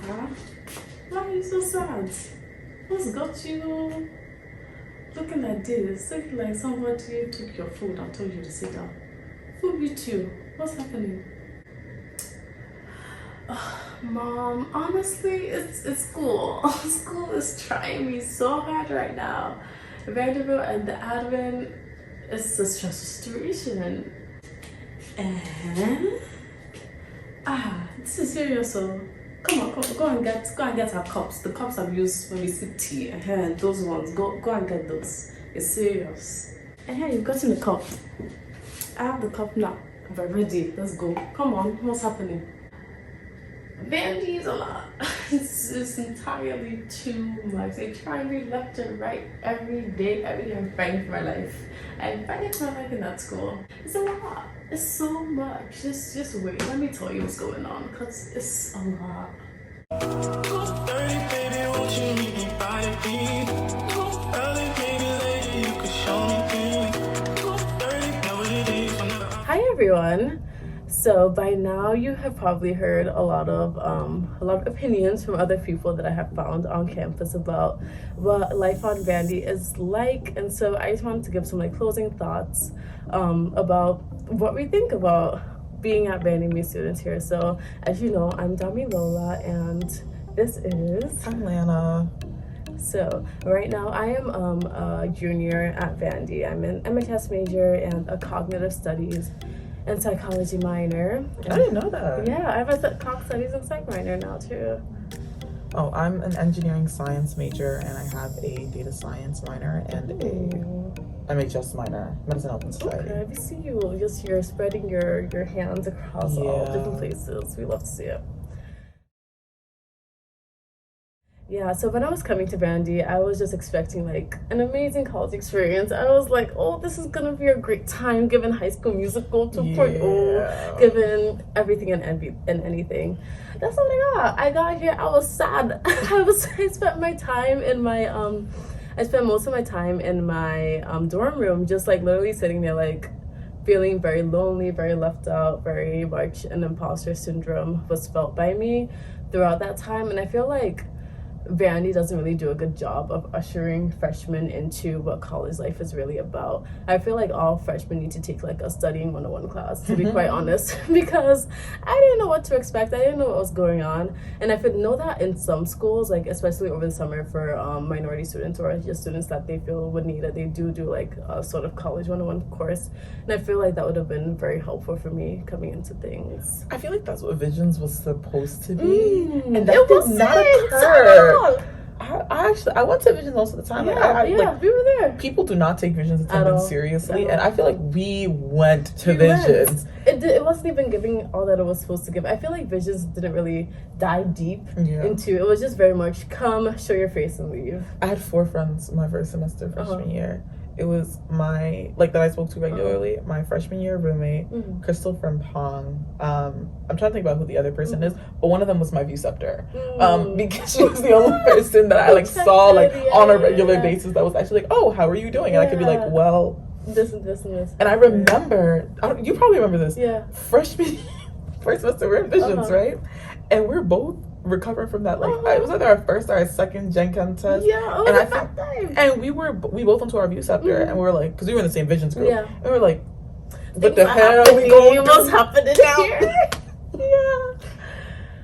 Huh? Why are you so sad? What's got you looking like this? Looking like somebody took your food and told you to sit down. Who beat you? What's happening? Mom, honestly, it's school. School is trying me so hard right now. Vanderbilt and the admin, it's a stressful situation. And this is serious. So come on, go and get our cups. The cups I've used when we sip tea. Those ones. Go and get those. It's serious. You've gotten the cup. I have the cup now. We're ready. Let's go. Come on. What's happening? Vandy is a lot. It's entirely too much. They try me left and right every day. I'm fighting for my life. I'm fighting for my life in that school. It's a lot. It's so much. Just wait. Let me tell you what's going on, because it's a lot. Hi everyone. So by now you have probably heard a lot of opinions from other people that I have found on campus about what life on Vandy is like, and so I just wanted to give some closing thoughts about what we think about being at Vandy, me students here. So as you know, I'm Damilola and this is... I'm Lanna. So right now I am a junior at Vandy. I'm an MHS major and a cognitive studies and psychology minor. I didn't know that. Yeah, I have a Cog Studies and Psych minor now too. Oh, I'm an engineering science major and I have a data science minor and a MHS minor, medicine, health, and society. Okay, we see you. You're spreading your hands across all different places. We love to see it. Yeah, so when I was coming to Vandy, I was just expecting an amazing college experience. I was like, oh, this is gonna be a great time, given High School Musical 2.0, given everything and anything. That's what I got. I got here, I was sad. I spent my time in my I spent most of my time in my dorm room, just literally sitting there feeling very lonely, very left out, very much an imposter syndrome was felt by me throughout that time. And I feel like Vandy doesn't really do a good job of ushering freshmen into what college life is really about. I feel like all freshmen need to take a studying 101 class, to be quite honest, because I didn't know what to expect. I didn't know what was going on. And I know that in some schools, especially over the summer for minority students or just students that they feel would need it, they do a sort of college 101 course. And I feel like that would have been very helpful for me coming into things. I feel like that's what Visions was supposed to be. And that it did was not occur. I went to Visions most of the time. We were there. People do not take Visions attendance seriously, and I feel like we went to Visions. It wasn't even giving all that it was supposed to give. I feel like Visions didn't really dive deep into it. Was just very much come, show your face, and leave. I had 4 friends my first semester freshman year. It was my, that I spoke to regularly, my freshman year roommate, Crystal from Pong. I'm trying to think about who the other person is, but one of them was my VSEPtor. Because she was the only person that I saw on a regular basis that was actually oh, how are you doing? And I could be well, this and this and this. And I remember, you probably remember this. Yeah. First semester we're in Visions, right? And we're both recovering from that. It was either our first or our second Gen Chem test. Yeah, it was a bad time. And we both went to our VSEPtor and we were because we were in the same Visions group. Yeah. And we were what the hell are we going to do? What's happening here? Yeah.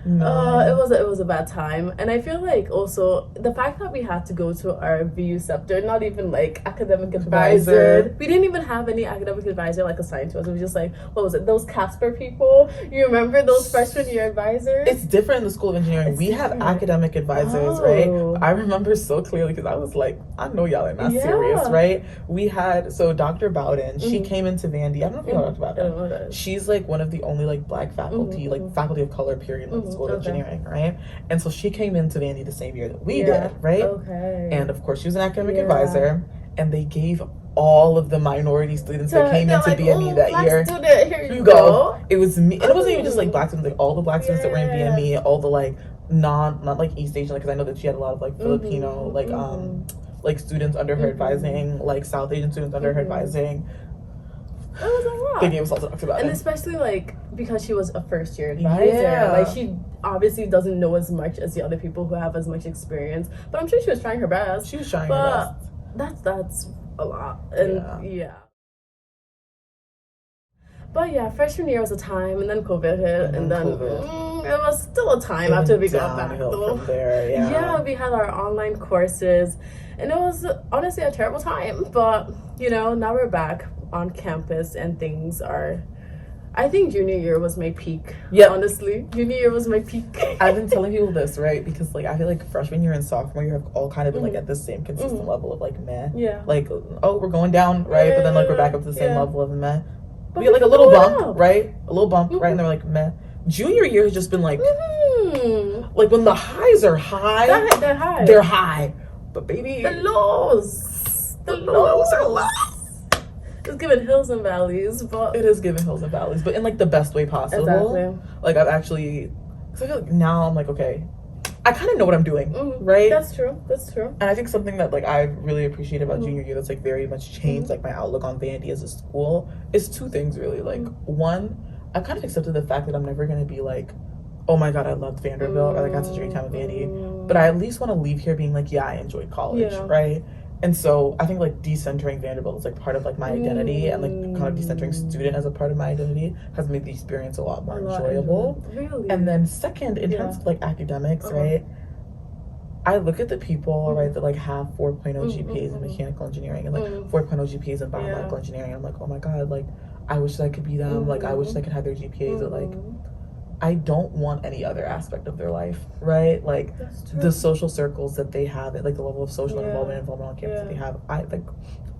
No. It was a bad time. And I feel also the fact that we had to go to our VSEPtor, not even academic advisor. We didn't even have any academic advisor assigned to us. It was just what was it? Those Casper people. You remember those freshman year advisors? It's different in the School of Engineering. We have academic advisors, right? I remember so clearly because I was I know y'all are not serious, right? We had Dr. Bowden. She came into Vandy. I don't know if you know Dr. Bowden. She's one of the only black faculty, faculty of color period in the School of Engineering, right? And so she came into Vandy the same year that we did, right? Okay. And of course she was an academic advisor, and they gave all of the minority students that came into BME that year. Student, here you go. It was me, and it wasn't even just black students, all the black students that were in BME, all the not East Asian, because I know that she had a lot of Filipino students under her advising, South Asian students under her advising. It was a lot. They gave us all to talk about and especially because she was a first year advisor. Yeah. Like, she obviously doesn't know as much as the other people who have as much experience. But I'm sure she was trying her best. She was trying her best. That's a lot. And yeah. But yeah, freshman year was a time, and then COVID hit, and then it was still a time after we got back, though. From there, yeah, we had our online courses, and it was honestly a terrible time. But now we're back on campus, and things are. I think junior year was my peak. Yeah, honestly, junior year was my peak. I've been telling people this, right? Because I feel like freshman year and sophomore year have all kind of been at the same consistent level of meh. Yeah. We're going down, right? But then we're back up to the same level of meh. We get a little bump, right? A little bump, right? And they're meh. Junior year has just been when the highs are high, they're high. But baby, the lows are low. It's giving hills and valleys, but it is giving hills and valleys, but in the best way possible. Exactly. I've actually, because I feel now I'm okay, I kind of know what I'm doing, right? That's true. And I think something that I really appreciate about junior year that's very much changed my outlook on Vandy as a school is two things really. One, I've kind of accepted the fact that I'm never gonna be oh my god, I loved Vanderbilt, or I had such a great time at Vandy, but I at least want to leave here being yeah, I enjoyed college, right? And so I think decentering Vanderbilt is part of my identity, and kind of decentering student as a part of my identity has made the experience a lot more enjoyable. Really? And then second, in terms of academics, right? I look at the people, right, that have 4.0 GPAs in mechanical engineering and 4.0 GPAs in biomedical engineering. I'm oh my god, I wish that I could be them. I wish I could have their GPAs at I don't want any other aspect of their life, right? The social circles that they have, the level of social involvement on campus that they have. I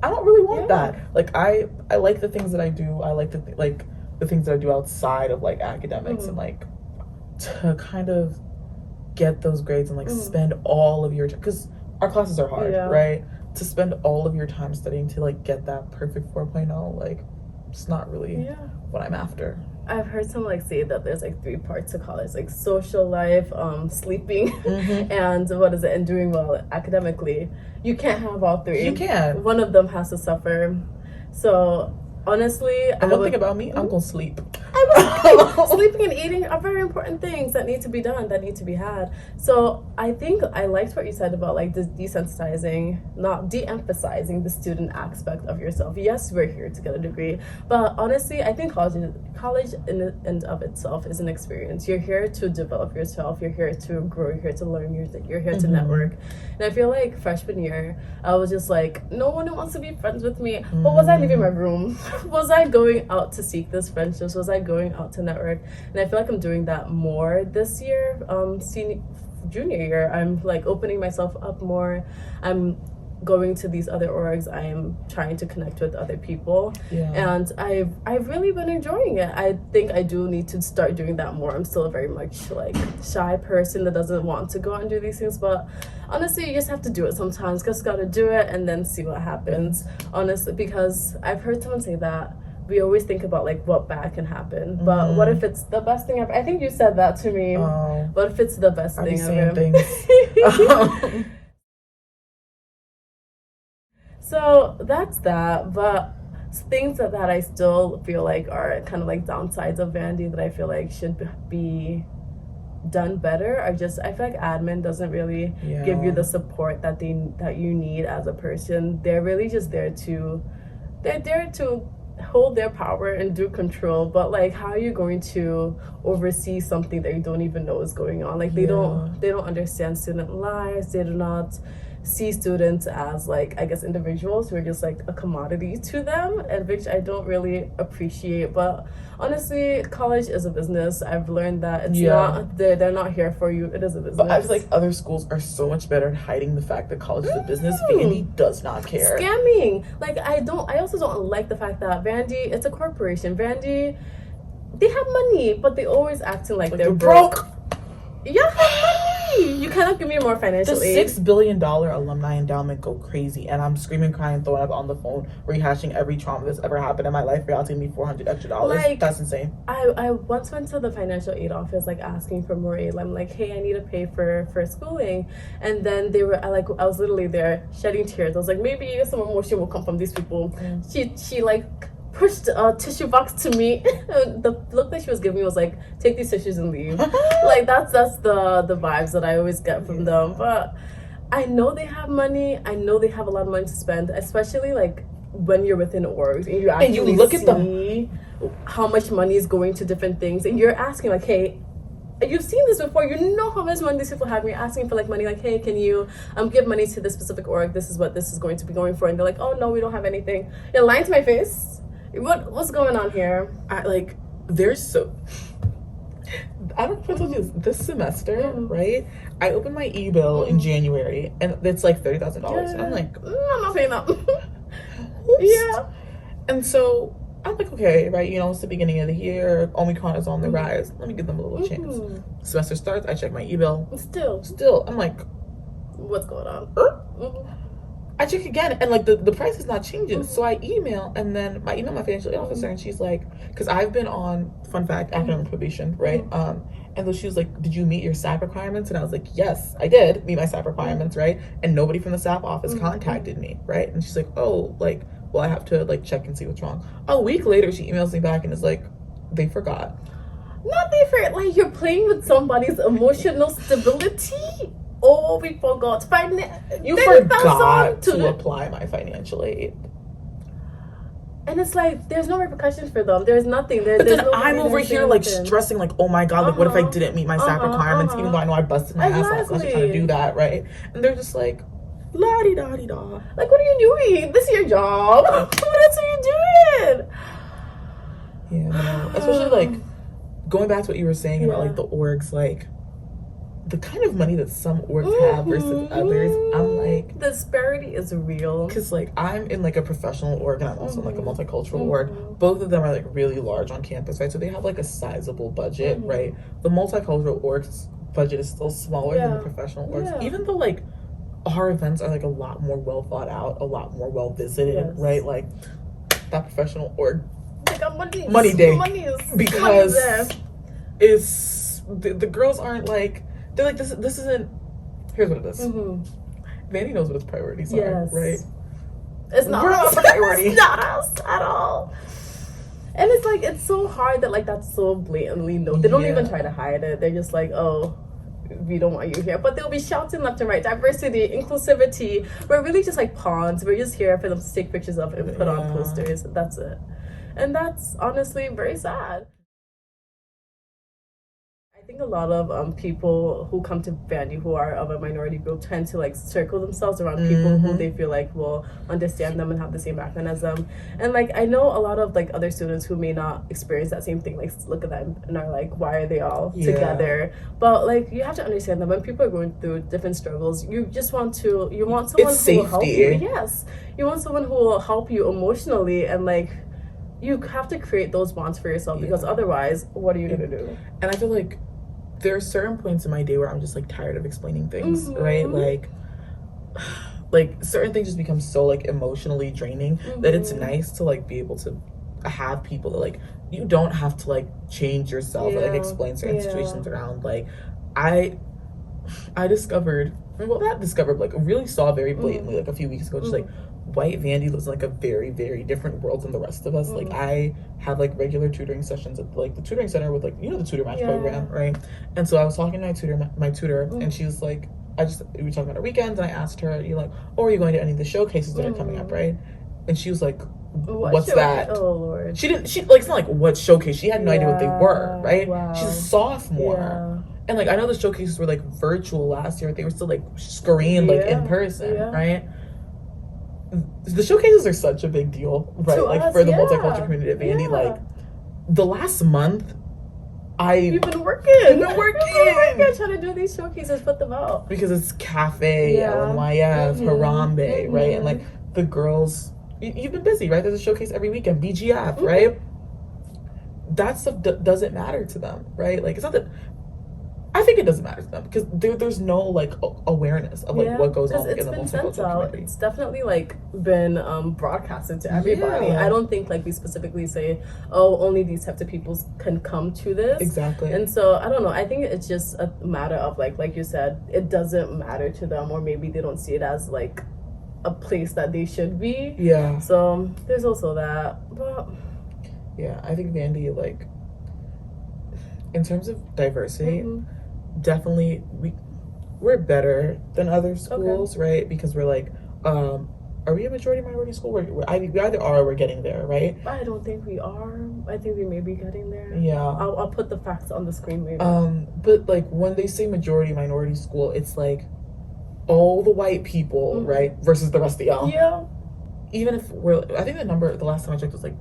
don't really want that. I like the things that I do. I like the things that I do outside of academics and to kind of get those grades and spend all of your time, because our classes are hard, right? To spend all of your time studying to get that perfect 4.0, it's not really what I'm after. I've heard someone say that there's 3 parts to college, social life, sleeping, and and doing well academically. You can't have all 3. You can't. One of them has to suffer. So honestly, one thing about me, I'm gonna sleep. Sleeping and eating are very important things that need to be done, that need to be had. So I think I liked what you said about desensitizing, not de-emphasizing the student aspect of yourself. Yes, we're here to get a degree, but honestly, I think college in and of itself is an experience. You're here to develop yourself. You're here to grow. You're here to learn. You're here to network. And I feel freshman year, I was just no one wants to be friends with me. But was I leaving my room? Was I going out to seek these friendships? Was I going out to network? And I feel I'm doing that more this year. Junior year, I'm opening myself up more. I'm going to these other orgs. I am trying to connect with other people, and I've really been enjoying it. I think I do need to start doing that more. I'm still a very much shy person that doesn't want to go out and do these things, but honestly, you just have to do it sometimes. Just gotta do it and then see what happens. Honestly, because I've heard someone say that we always think about what bad can happen, but what if it's the best thing ever? I think you said that to me. What if it's the best thing ever? So that's that, but things that I still feel are kind of downsides of Vandy that I feel should be done better are just, I feel admin doesn't really give you the support that you need as a person. They're really just there to hold their power and do control, but how are you going to oversee something that you don't even know is going on? They don't understand student lives. They do not see students as I guess individuals who are just a commodity to them, and which I don't really appreciate. But honestly, college is a business. I've learned that it's not they're not here for you. It is a business. But I feel other schools are so much better at hiding the fact that college is a business. Vandy does not care. Scamming. I also don't like the fact that Vandy, it's a corporation. Vandy, they have money, but they always acting they're broke. Yeah, you cannot give me more financial aid. The $6 billion alumni endowment go crazy, and I'm screaming, crying, throwing up on the phone, rehashing every trauma that's ever happened in my life. For y'all to give me $400 extra. That's insane. I once went to the financial aid office asking for more aid. I'm hey, I need to pay for schooling, and then they were I was literally there shedding tears. I was maybe some emotion will come from these people. She pushed a tissue box to me. The look that she was giving me was like, take these tissues and leave. Like that's the vibes that I always get from them. But I know they have money. I know they have a lot of money to spend, especially like when you're within orgs and you actually look at see how much money is going to different things, and you're asking like, hey, you've seen this before, you know how much money these people have, and you're asking for like money, like, hey, can you give money to this specific org, this is what this is going to be going for, and they're like, oh no, we don't have anything. You're lying to my face. What's going on here? I don't know if I told you this semester, right? I opened my e-bill in January and it's like $30,000. And I'm like, I'm not paying that. Yeah. And so I'm like, okay, right, you know, it's the beginning of the year, Omicron is on the rise, let me give them a little chance. Semester starts, I check my e-bill. Still, I'm like, what's going on? I check again, and like the price is not changing. So I email, and then I email my financial aid officer, and she's like, because I've been on, fun fact, academic probation, right? And then she was like, did you meet your SAP requirements? And I was like, yes, I did meet my SAP requirements, right? And nobody from the SAP office contacted me, right? And she's like, oh, like, well, I have to like check and see what's wrong. A week later, she emails me back and is like, they forgot. Not they forgot, like you're playing with somebody's emotional stability. Oh, we forgot. You forgot to apply my financial aid. And it's like, there's no repercussions for them. There's nothing. But then I'm over here like stressing, like, oh my God, like what if I didn't meet my SAP requirements, even though I know I busted my ass off trying to do that, right? And they're just like, la-di-da-di-da. Like, what are you doing? This is your job. What else are you doing? Yeah, no. Especially like going back to what you were saying about like the orgs, like the kind of money that some orgs have versus others. I'm like, the disparity is real. Because like I'm in like a professional org and I'm also in like a multicultural org. Both of them are like really large on campus, right? So they have like a sizable budget, right? The multicultural org's budget is still smaller than the professional orgs, even though like our events are like a lot more well thought out, a lot more well visited, right? Like that professional org money day, because it's the girls aren't like, they're like, this isn't, here's what it is. Vandy knows what its priorities are, right? It's not a priority. It's not us at all. And it's like, it's so hard that like that's so blatantly known. They don't even try to hide it. They're just like, oh, we don't want you here. But they'll be shouting left and right, diversity, inclusivity. We're really just like pawns. We're just here for them to take pictures of and put on posters. That's it. And that's honestly very sad. I think a lot of people who come to Vandy who are of a minority group tend to like circle themselves around people who they feel like will understand them and have the same background as them. And like I know a lot of like other students who may not experience that same thing, like look at them and are like, why are they all together? But like you have to understand that when people are going through different struggles, you want someone who will help you. Yes, you want someone who will help you emotionally, and like you have to create those bonds for yourself, because otherwise, what are you gonna do? And I feel like there are certain points in my day where I'm just like tired of explaining things, right? Like certain things just become so like emotionally draining that it's nice to like be able to have people that like, you don't have to like change yourself or like explain certain situations around. Like I discovered, well, not discovered, like really saw very blatantly like a few weeks ago, just like white Vandy lives in like a very, very different world than the rest of us. Like I have like regular tutoring sessions at like the tutoring center with like, you know, the tutor match program, right? And so I was talking to my tutor and she was like, we were talking about our weekends, and I asked her, you're like, oh, are you going to any of the showcases that are coming up, right? And she was like, what's that? Oh Lord. She like, it's not like what showcase, she had no idea what they were, right? She's a sophomore. And like I know the showcases were like virtual last year, but they were still like screened like in person, right? The showcases are such a big deal, right? To like us, for the multicultural community at Vandy. Like the last month, We've been working trying to do these showcases, put them out, because it's Cafe, LNYF, Harambe, right? And like the girls, you've been busy, right? There's a showcase every weekend, BGF, right? That stuff doesn't matter to them, right? Like it's not that. I think it doesn't matter to them because there's no like awareness of like what goes on in the multicultural community. It's definitely like been broadcasted to everybody. I don't think like we specifically say, oh, only these types of people can come to this. Exactly. And so I don't know. I think it's just a matter of like you said, it doesn't matter to them, or maybe they don't see it as like a place that they should be. Yeah. So there's also that, but Yeah, I think Vandy, like, in terms of diversity, definitely we're better than other schools, right? Because we're like, are we a majority minority school? We either are or we're getting there, right? I don't think we are. I think we may be getting there. Yeah. I'll put the facts on the screen later. But like when they say majority minority school, it's like all the white people, right, versus the rest of y'all. Yeah. Even if I think the last time I checked was like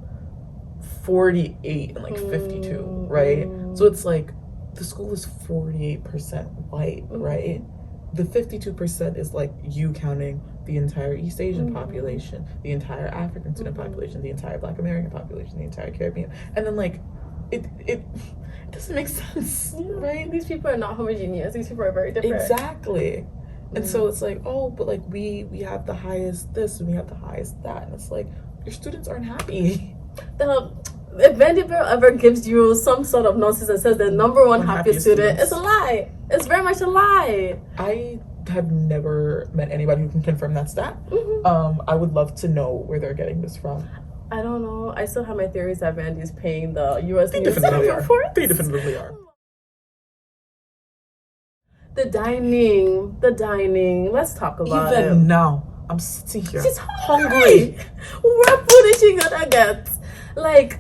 48 and like 52, right? So it's like the school is 48% white, right? The 52% is like you counting the entire East Asian population, the entire African student population, the entire Black American population, the entire Caribbean, and then like it doesn't make sense, right? These people are not homogeneous. These people are very different. Exactly. And so it's like, oh, but like we have the highest this and we have the highest that, and it's like your students aren't happy. If Vanderbilt ever gives you some sort of nonsense that says the number one happiest student, it's a lie. It's very much a lie. I have never met anybody who can confirm that stat. I would love to know where they're getting this from. I don't know. I still have my theories that Vandy is paying the U.S. They News definitely are. reports. They definitely are. The dining. Let's talk about it. Even now, I'm sitting here. She's hungry. What food is she gonna get? Like,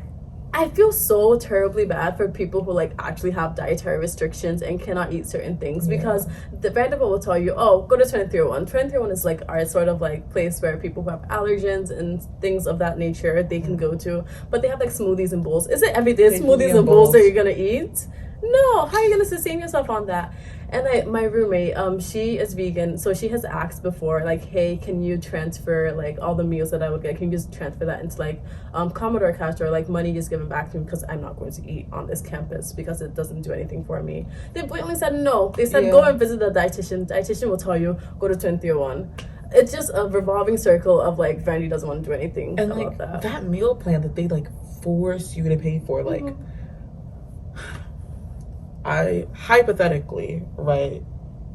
I feel so terribly bad for people who like actually have dietary restrictions and cannot eat certain things because the Vanderbilt will tell you, oh, go to 2301. 2301 is like our sort of like place where people who have allergens and things of that nature they can go to. But they have like smoothies and bowls. Is it every day smoothies and bowls that you're gonna eat? No, how are you gonna sustain yourself on that? And my roommate, she is vegan, so she has asked before, like, hey, can you transfer like all the meals that I would get? Can you just transfer that into like Commodore Cash or like money just given back to me because I'm not going to eat on this campus because it doesn't do anything for me. They blatantly said no. They said go and visit the dietitian. Dietitian will tell you go to 2301. It's just a revolving circle of like Vandy doesn't want to do anything and about like that meal plan that they like force you to pay for, like. I hypothetically, right,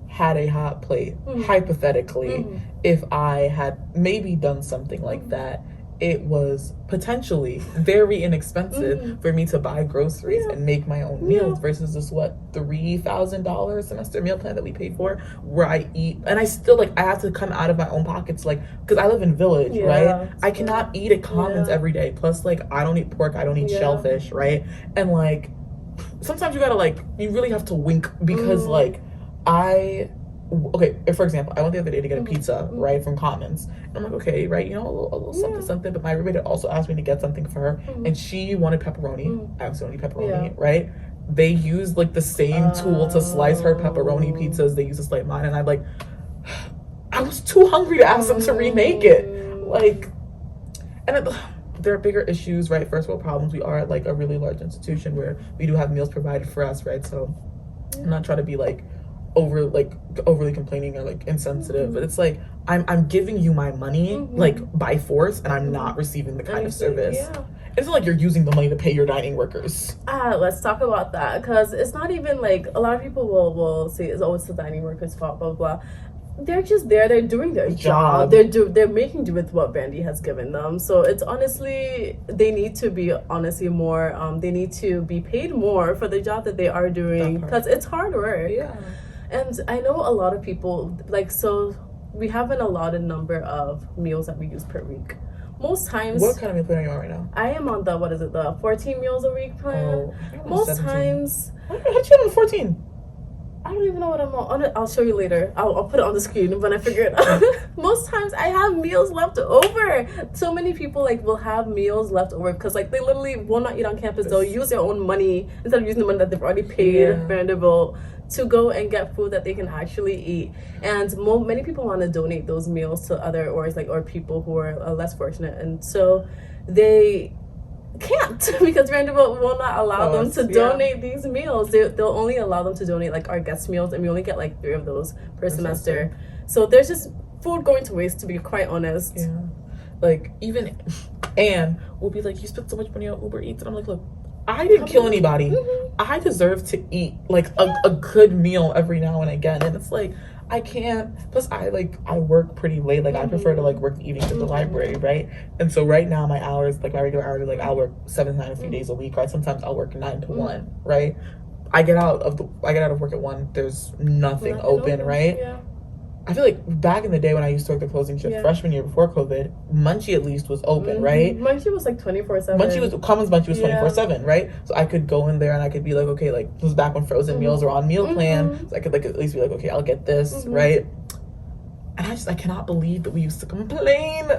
had a hot plate. Hypothetically, if I had maybe done something like that, it was potentially very inexpensive for me to buy groceries and make my own meals versus this $3,000 semester meal plan that we paid for, where I eat and I still like I have to come out of my own pockets, like because I live in Village, right? I cannot eat at Commons every day. Plus, like I don't eat pork, I don't eat shellfish, right? And like. Sometimes you gotta like you really have to wink because like for example, I went the other day to get a pizza right from Commons and I'm like, okay, right, you know, a little something, but my roommate also asked me to get something for her and she wanted pepperoni. I also don't eat pepperoni, right? They used like the same tool to slice her pepperoni pizzas they used to slice mine, and I was too hungry to ask them to remake it, like, and there are bigger issues, right? First world problems. We are at like a really large institution where we do have meals provided for us, right? So I'm not trying to be like overly complaining or like insensitive, but it's like I'm giving you my money like by force, and I'm not receiving the kind of service. It's not like you're using the money to pay your dining workers. Let's talk about that, because it's not even like a lot of people will say it's always the dining workers' fault, blah blah blah. They're just there. They're doing their job. They're making do with what Vandy has given them. So it's honestly, they need to be more. They need to be paid more for the job that they are doing, because it's hard work. And I know a lot of people we have an allotted number of meals that we use per week. Most times. What kind of meal plan are you on right now? I am on the 14 meals a week plan. Most 17. Times. How'd you get on 14? I don't even know what I'm on. I'll show you later. I'll put it on the screen when I figure it out. Most times I have meals left over. So many people will have meals left over because they literally will not eat on campus. They'll use their own money instead of using the money that they've already paid Vanderbilt to go and get food that they can actually eat. And many people want to donate those meals to other or people who are less fortunate, and so they can't because Vanderbilt will not allow them to donate these meals. They'll only allow them to donate our guest meals, and we only get 3 of those per semester. So there's just food going to waste, to be quite honest. Even Anne will be like, you spent so much money on Uber Eats, and I'm like, look, I didn't kill anybody. I deserve to eat like a good meal every now and again, and it's like I can't. Plus, I work pretty late. Like I prefer to like work the evenings at the library, right? And so right now my hours, like my regular hours, are like I'll work 7 to 9 a few days a week, right? Sometimes I'll work 9 to 1, right? I get out of work at 1. There's nothing open, right? Yeah. I feel like back in the day when I used to work the closing shift, freshman year before COVID, Munchie at least was open, right? Munchie was like 24/7. Munchie was 24/7, right? So I could go in there and I could be like, okay, like this was back when frozen meals were on meal plan, so I could like at least be like, okay, I'll get this, right? And I cannot believe that we used to complain.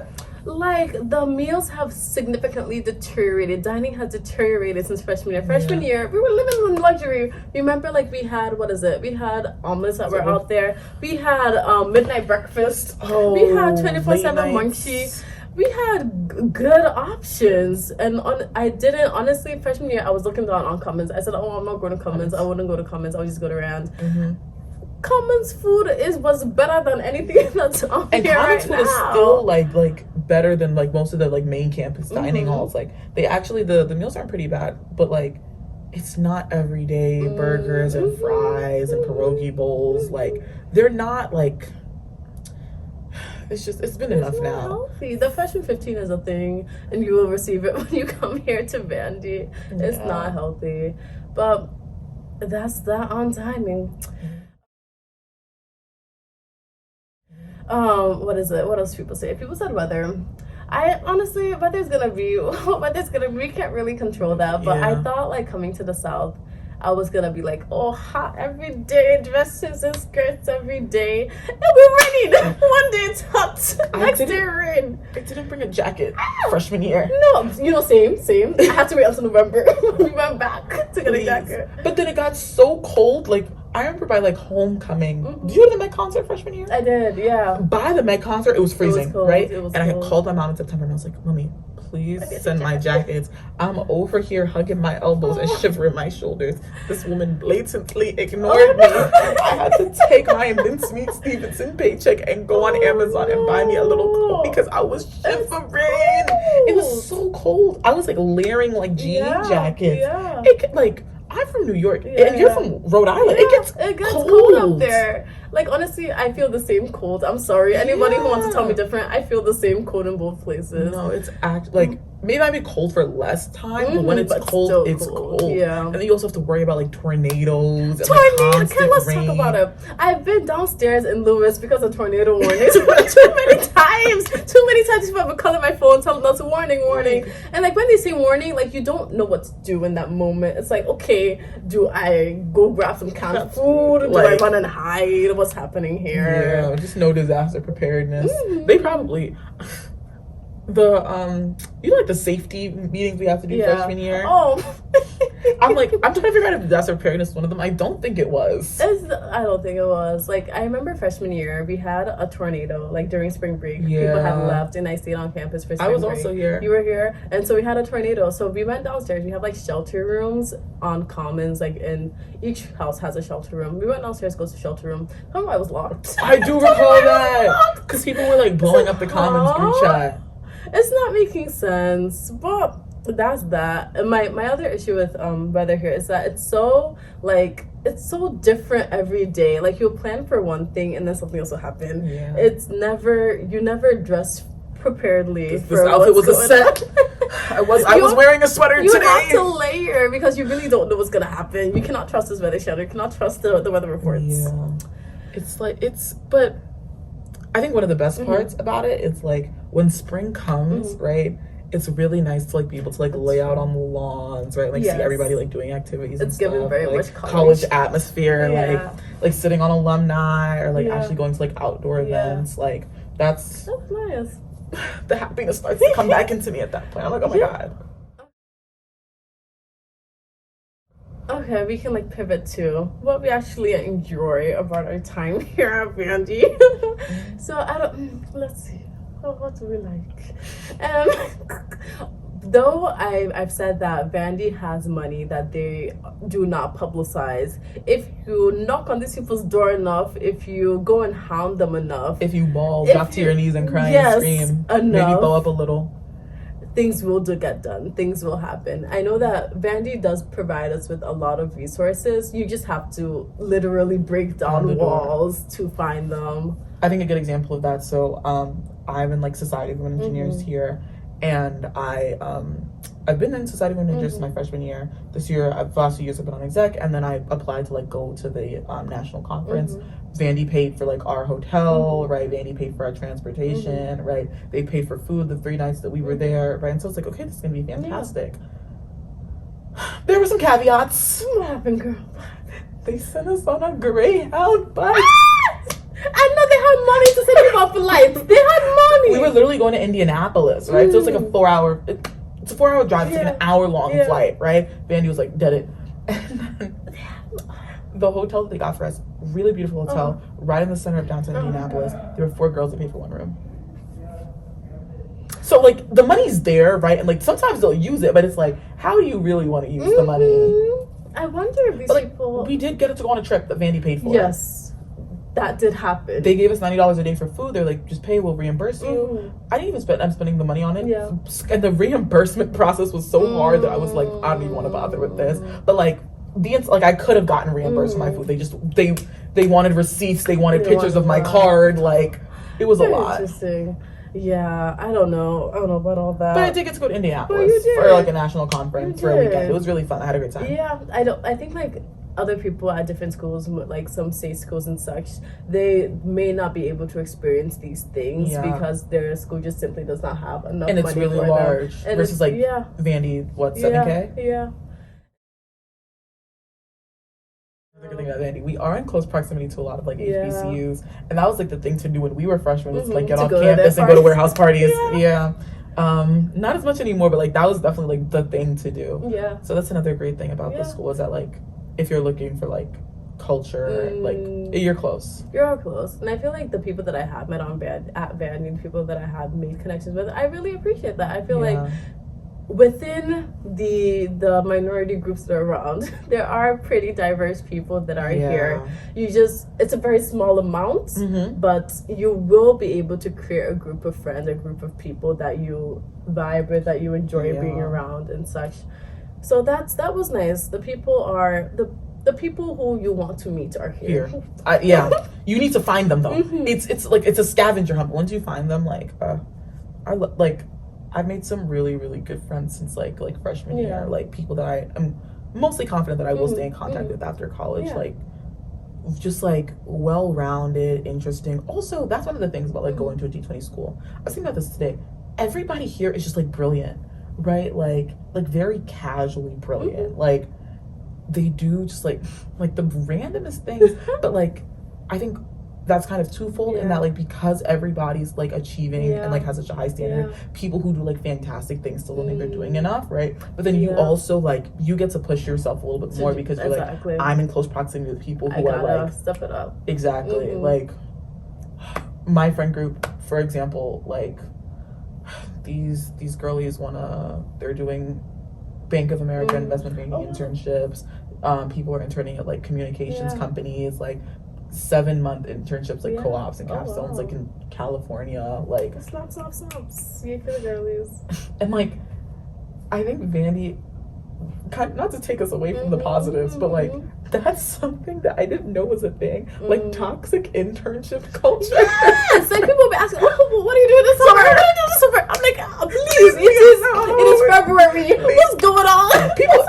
Like, the meals have significantly deteriorated. Dining has deteriorated since freshman year. Freshman year, we were living in luxury. Remember, like, we had, we had omelets that were out there. We had midnight breakfast. We had 24/7 Munchie. We had good options. And I didn't, honestly, freshman year, I was looking down on Commons. I said, I'm not going to Commons. I wouldn't go to Commons. I'll just go to Rand. Commons food was better than anything that's on and here Commons right food now. is still like better than like most of the like main campus dining halls. Like they actually the meals aren't pretty bad, but like it's not everyday burgers and fries and pierogi bowls. Like they're not like it's been enough now. Healthy. The freshman 15 is a thing, and you will receive it when you come here to Vandy. It's not healthy, but that's that on dining. What is it? What else people say? People said weather. I honestly, weather's gonna be, we can't really control that, but I thought like coming to the South, I was gonna be like, hot every day, dresses and skirts every day. It'll be raining. One day it's hot, next day rain. I didn't bring a jacket freshman year. No, same. I had to wait until November. We went back to get a jacket. But then it got so cold, like, I remember by like homecoming. Did you go to the Met concert freshman year? I did, yeah. By the Met concert, it was freezing, right? It was and I had called my mom in September and I was like, Mommy, please send my jackets. I'm over here hugging my elbows and shivering my shoulders. This woman blatantly ignored me. I had to take my Mincemeat Stevenson paycheck and go on Amazon and buy me a little coat because I was shivering. It was so cold. I was like layering like jean jackets. Yeah. I'm from New York, and you're from Rhode Island. It gets cold up there. Like, honestly, I feel the same cold. I'm sorry. Anybody who wants to tell me different, I feel the same cold in both places. No, it's like, maybe I'd be cold for less time, but when it's cold, it's cold. Yeah. And then you also have to worry about, like, tornadoes. And, okay, let's talk about it. I've been downstairs in Lewis because of tornado warnings too many times. People have been calling my phone telling us warning. And, like, when they say warning, like, you don't know what to do in that moment. It's like, okay, do I go grab some canned food? Do I run and hide? What's happening here? Yeah, just no disaster preparedness. They probably... the safety meetings we have to do freshman year. I'm trying to figure out if disaster preparedness is one of them. I don't think it was. I don't think it was. Like, I remember freshman year, we had a tornado, like, during spring break. People had left, and I stayed on campus for spring break. I was also here. You were here, and so we had a tornado. So we went downstairs. We have, like, shelter rooms on Commons, like, in each house has a shelter room. We went downstairs, go to shelter room. I was locked. I do recall that. Because people were, like, blowing up the Commons group chat. It's not making sense, but that's that. And my other issue with weather here is that it's so different every day. Like, you'll plan for one thing and then something else will happen. Yeah. You never dress preparedly. This outfit was a set. I was wearing a sweater today. You have to layer because you really don't know what's gonna happen. You cannot trust this weather shelter. You cannot trust the weather reports. Yeah. But I think one of the best parts about it is like when spring comes, right? It's really nice to like be able to like lay out on the lawns, right? Like see everybody like doing activities. It's giving very like, much college atmosphere, like sitting on alumni or like actually going to like outdoor events. Like that's nice. The happiness starts to come back into me at that point. I'm like, oh my god. Okay, we can like pivot to what we actually enjoy about our time here at Vandy. So let's see. What do we like? Though I've said that Vandy has money that they do not publicize. If you knock on these people's door enough, if you go and hound them enough, if you bawl, drop to your knees and cry and scream, maybe bow up a little. things will get done. Things will happen. I know that Vandy does provide us with a lot of resources. You just have to literally break down walls to find them. I think a good example of that. So I'm in like Society of Women Engineers here, and I've been in Society of Women Engineers since my freshman year. This year, the last few years I've been on exec, and then I applied to like go to the national conference. Vandy paid for like our hotel, right? Vandy paid for our transportation, right? They paid for food the 3 nights that we were there, right? And so it's like, okay, this is gonna be fantastic. There were some caveats. What happened, girl? They sent us on a Greyhound bus. I know they had money to send people up for lights. They had money. We were literally going to Indianapolis, right? So it's like a 4-hour. It's a 4-hour drive. It's like an hour-long flight, right? Vandy was like, "Did it?" And then the hotel that they got for us, really beautiful hotel, right in the center of downtown Indianapolis. There were 4 girls that paid for 1 room. So like the money's there, right? And like sometimes they'll use it, but it's like, how do you really want to use the money? I wonder if these people. We did get it to go on a trip that Vandy paid for. Yes. That did happen. They gave us $90 a day for food. They're like, just pay, we'll reimburse you. I didn't even spend, I'm spending the money on it. Yeah. And the reimbursement process was so hard that I was like, I don't even want to bother with this. But like, I could have gotten reimbursed for my food. They wanted receipts. They wanted pictures of my card. Like, it was a lot. Interesting. Yeah, I don't know about all that. But I did get to go to Indianapolis for like a national conference for a weekend. It was really fun. I had a great time. Yeah, I think like other people at different schools, like some state schools and such, they may not be able to experience these things because their school just simply does not have enough money. And it's really large versus like Vandy, what, 7K? Yeah. The good thing about Vandy, we are in close proximity to a lot of like HBCUs, and that was like the thing to do when we were freshmen was like get off campus and go to warehouse parties. Not as much anymore, but like that was definitely like the thing to do. Yeah. So that's another great thing about the school is that like if you're looking for like culture, like you're close. You're all close, and I feel like the people that I have met at Vandy, the people that I have made connections with, I really appreciate that. I feel like within the minority groups that are around, there are pretty diverse people that are here. It's a very small amount, but you will be able to create a group of friends, a group of people that you vibe with, that you enjoy being around and such. So that was nice. The people are the people who you want to meet are here. You need to find them though. It's like it's a scavenger hunt. Once you find them, I've made some really, really good friends since like freshman year. Like people that I am mostly confident that I will stay in contact with after college. Like just like well-rounded, interesting. Also, that's one of the things about like going to a D20 school. I was thinking about this today. Everybody here is just like brilliant, right? Like very casually brilliant. Like they do just like the randomest things. But like I think that's kind of twofold in that like because everybody's like achieving and like has such a high standard, people who do like fantastic things still don't think they're doing enough, right? But then you also like you get to push yourself a little bit more because you're like I'm in close proximity with people who are like step it up. Exactly. Like my friend group, for example, like these girlies they're doing Bank of America investment banking internships. People are interning at like communications companies, like 7-month internships, like co-ops and capstones, like in California, like snaps. Yeah, for the girlies. And like, I think Vandy, not to take us away from the positives, but like that's something that I didn't know was a thing. Like toxic internship culture. Yes, like people will be asking, "Oh, what are you doing this summer? What are you doing this summer?" I'm like, please, it is February. What's going on? People,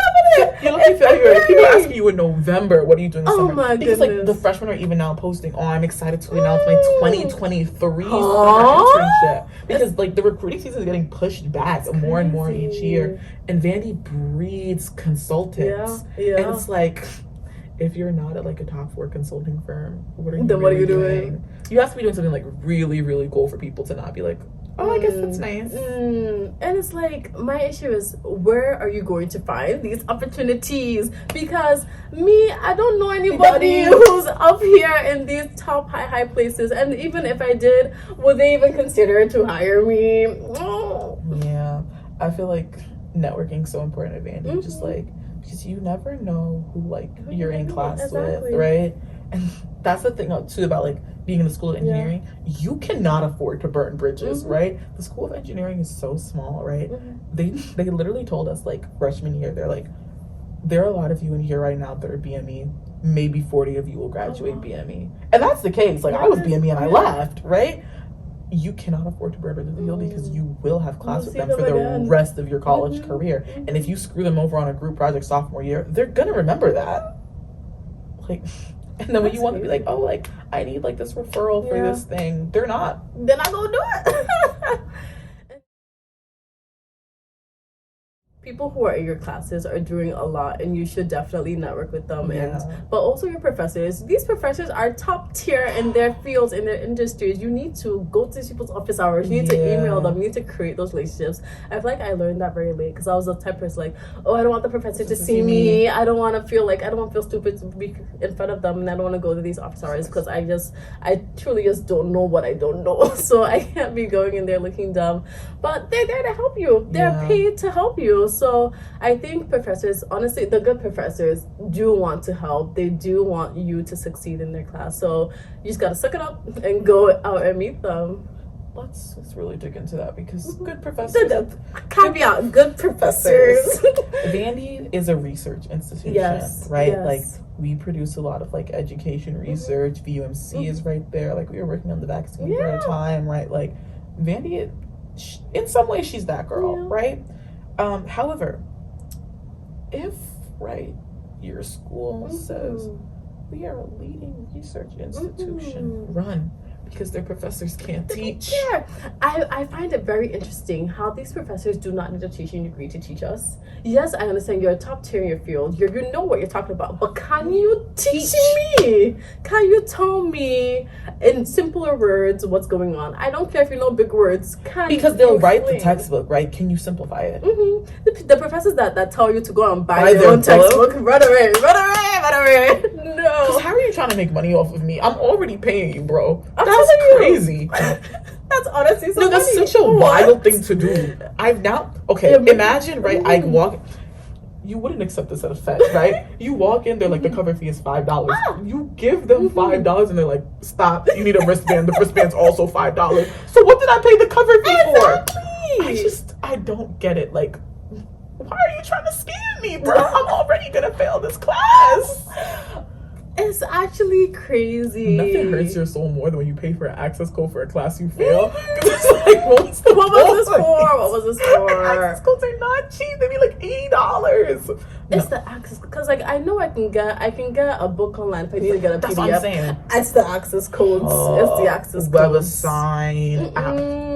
you look in February. People asking you in November, "What are you doing this summer?" My because goodness. like the freshmen are even now posting, "Oh, I'm excited to announce my 2023 summer internship," because like the recruiting season is getting pushed back more and more each year, and Vandy breeds consultants, and it's like, if you're not at like a top 4 consulting firm, what are you doing? You have to be doing something like really, really cool for people to not be like, oh, I guess that's nice. And it's like, my issue is, where are you going to find these opportunities? Because I don't know anybody who's up here in these top high places. And even if I did, would they even consider to hire me? Oh. Yeah, I feel like networking's so important at Vandy. Just like, because you never know who like you're in class with, right? And that's the thing too about like being in the School of Engineering, you cannot afford to burn bridges, right? The School of Engineering is so small, right? They literally told us, like, freshman year, they're like, there are a lot of you in here right now that are BME. Maybe 40 of you will graduate BME. And that's the case. Like, I was BME and I left, right? You cannot afford to burn bridges because you will have class with them for the rest of your college career. And if you screw them over on a group project sophomore year, they're gonna remember that. Like, and then when you want to be like, oh, like, I need like this referral for this thing, they're not gonna do it. People who are in your classes are doing a lot, and you should definitely network with them. But also your professors. These professors are top tier in their fields, in their industries. You need to go to these people's office hours. You need to email them. You need to create those relationships. I feel like I learned that very late because I was the type of person like, oh, I don't want the professor to see me. I don't want to feel stupid to be in front of them, and I don't want to go to these office hours because I truly just don't know what I don't know. So I can't be going in there looking dumb. But they're there to help you. They're paid to help you. So I think professors, honestly, the good professors do want to help. They do want you to succeed in their class. So you just gotta suck it up and go out and meet them. Let's really dig into that because good professors. Caveat, good professors. Vandy is a research institution, right? Yes. Like, we produce a lot of like education research. VUMC is right there. Like, we were working on the vaccine for a time, right? Like, Vandy, in some ways, she's that girl, right? However, if, your school says we are a leading research institution, run, because their professors can't teach. Yeah, I find it very interesting how these professors do not need a teaching degree to teach us. Yes, I understand you're a top tier in your field. You know what you're talking about, but can you teach me? Can you tell me in simpler words what's going on? I don't care if you know big words. Because they'll write the textbook, right? Can you simplify it? The professors that tell you to go and buy their own textbook, run away. No. Because how are you trying to make money off of me? I'm already paying you, bro. That's crazy. That's honestly so that's such a wild thing to do. Imagine, right? I walk. You wouldn't accept this at a fete, right? You walk in, they're like, the cover fee is $5. You give them $5 and they're like, stop, you need a wristband. The wristband's also $5. So what did I pay the cover fee for? I don't get it. Like, why are you trying to scam me, bro? I'm already gonna fail this class. It's actually crazy. Nothing hurts your soul more than when you pay for an access code for a class you fail. It's like, what was this for? Access codes are not cheap. They be like $80. It's the access, because like I know I can get a book online if I need to get a PDF. That's what I'm saying. It's the access codes. It's the access codes. WebAssign.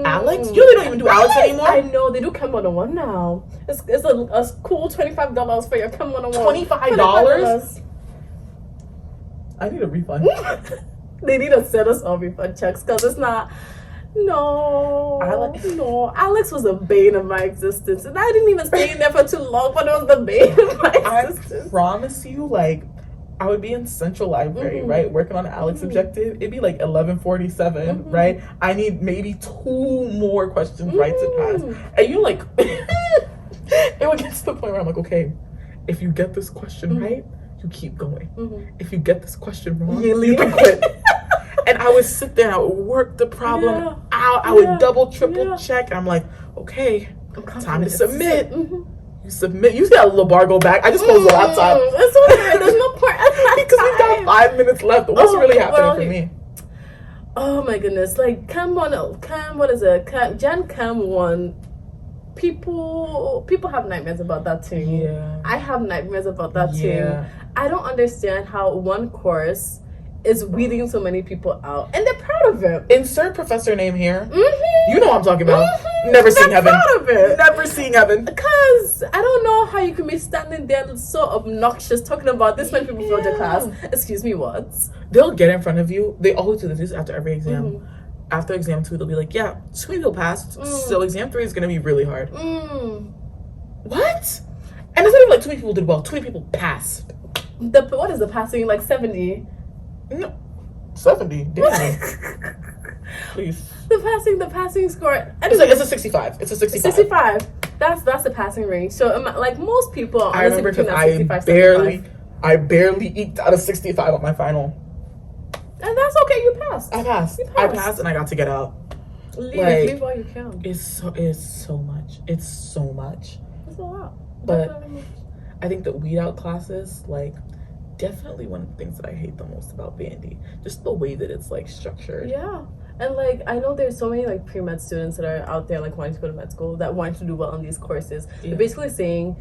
Alex? You don't even do Alex anymore? I know, they do Chem 101 now. It's a cool $25 for your Chem 101. $25? I need a refund. They need to send us all refund checks because it's not. No. Alex was the bane of my existence, and I didn't even stay in there for too long, but it was the bane of my existence. I promise you, like, I would be in Central Library, right, working on an Alex objective. It'd be like 11:47, right? I need maybe 2 more questions right to pass, and you're like, it would get to the point where I'm like, okay, if you get this question right, you keep going. If you get this question wrong, you can quit. And I would sit there, I would work the problem out, I would double, triple check, and I'm like, okay, time to submit. You submit. You see that little bar go back? I just closed the laptop. It's okay, there's no point at that because we got 5 minutes left. What's really happening for me? Oh my goodness, like Gen Chem 1, people have nightmares about that too. Yeah. I have nightmares about that too. I don't understand how one course is weeding so many people out, and they're proud of it. Insert professor name here. You know what I'm talking about. Never seen heaven. Proud of it. Never seen heaven. Because I don't know how you can be standing there so obnoxious talking about this many people failed your class. Excuse me, what? They'll get in front of you. They always do this after every exam. After exam 2, they'll be like, yeah, 2 people passed, so exam 3 is going to be really hard. What? And it's not even like 2 people did well. 20 people passed. What is the passing? Like 70? No. 70? Damn. Please. The passing score. It's a 65. It's a 65. 65. That's the passing range. So like most people, I remember because I barely eked out a 65 on my final. And that's okay, you passed. passed. I passed and I got to get out. Leave while you can. It's so much. It's so much. It's a lot. But I think the weed out classes, like, definitely one of the things that I hate the most about Vandy. Just the way that it's, like, structured. Yeah. And, like, I know there's so many, like, pre-med students that are out there, like, wanting to go to med school, that want to do well in these courses. Yeah. They're basically saying,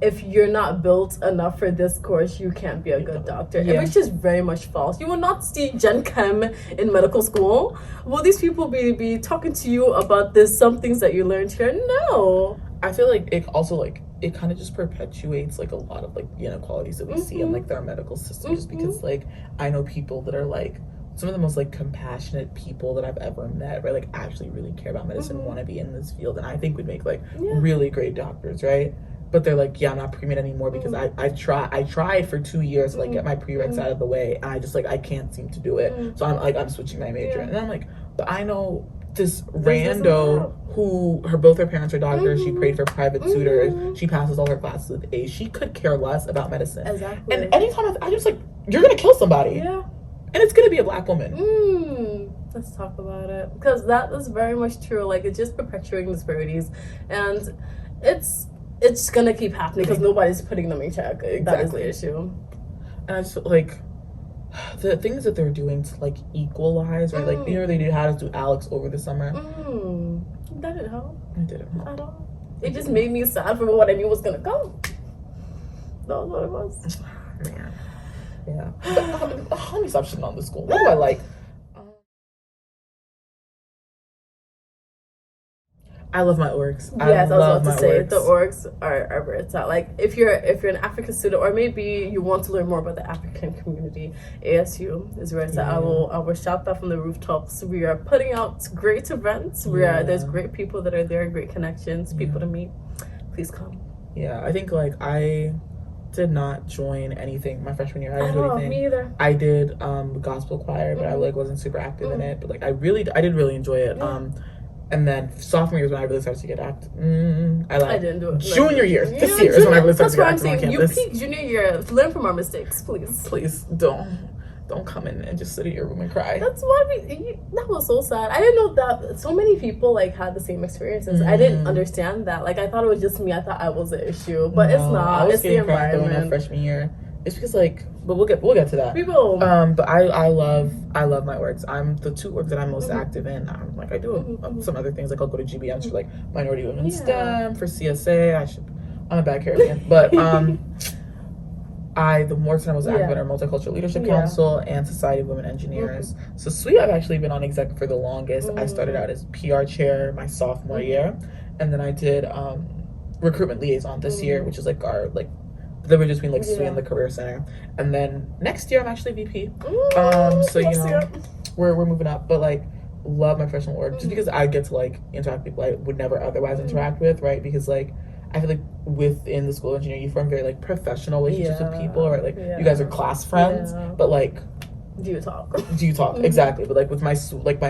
if you're not built enough for this course, you can't be a good doctor. Yeah. Which is very much false. You will not see Gen Chem in medical school. Will these people be talking to you about some things that you learned here? No. I feel like it also, like, it kind of just perpetuates, like, a lot of, like, the inequalities that we see in, like, our medical system. Just because, like, I know people that are, like, some of the most, like, compassionate people that I've ever met, right? Like, actually really care about medicine, want to be in this field, and I think would make, like, really great doctors, right? But they're like, yeah, I'm not pre-med anymore because I tried for 2 years to, like, get my prereqs out of the way, and I just, like, I can't seem to do it. So I'm switching my major. And I'm like, but I know this rando who both her parents are doctors. She prayed for private tutors. She passes all her classes with A's. She could care less about medicine. Exactly. And anytime I just, like, you're gonna kill somebody. Yeah. And it's gonna be a black woman. Let's talk about it, because that is very much true. Like, it's just perpetuating disparities, and it's gonna keep happening because nobody's putting them in check. Exactly. That is the issue. And I just, like, the things that they're doing to, like, equalize, right? Like, you know, they had us do Alex over the summer. That didn't help. It didn't help at all. It just made me sad for what I knew was gonna come. That was what it was. Man. Yeah. But, let me stop shitting on the school. What do I like? I love my orgs. Yes, I was about to say the orgs are where it's at. Like, if you're an African student, or maybe you want to learn more about the African community, ASU is where it's at. I will shout that from the rooftops. We are putting out great events. There's great people that are there, great connections, people to meet. Please come. Yeah, I think, like, I did not join anything my freshman year. I didn't do anything. Me either. I did gospel choir, but I, like, wasn't super active in it. But, like, I did really enjoy it. And then sophomore year is when I really started to get active. I didn't do it. Junior year. This year is when I really started to get active on campus. You peaked junior year. Learn from our mistakes, please. Please don't come in and just sit in your room and cry. That's what that was so sad. I didn't know that so many people, like, had the same experiences. I didn't understand that. Like, I thought it was just me. I thought I was the issue, but it's not. It's the environment. In freshman year. It's because, like, but we'll get to that. We will. But I love my orgs. I'm the two orgs that I'm most active in. I do some other things. Like, I'll go to GBMs for, like, minority women STEM, for CSA. I'm a bad Caribbean, but the more time I was active in our Multicultural Leadership Council and Society of Women Engineers. So SWEET, I've actually been on exec for the longest. I started out as PR chair my sophomore year, and then I did recruitment liaison this year, which is, like, our, like, the bridge between, like, SWEET and the Career Center. And then next year I'm actually VP. So, you know, we're moving up, but, like, love my professional work just because I get to, like, interact with people I would never otherwise interact with, right? Because, like, I feel like within the School of Engineering, you form very, like, professional relationships with people, right? Like, you guys are class friends, but, like, do you talk? Exactly. But, like, with my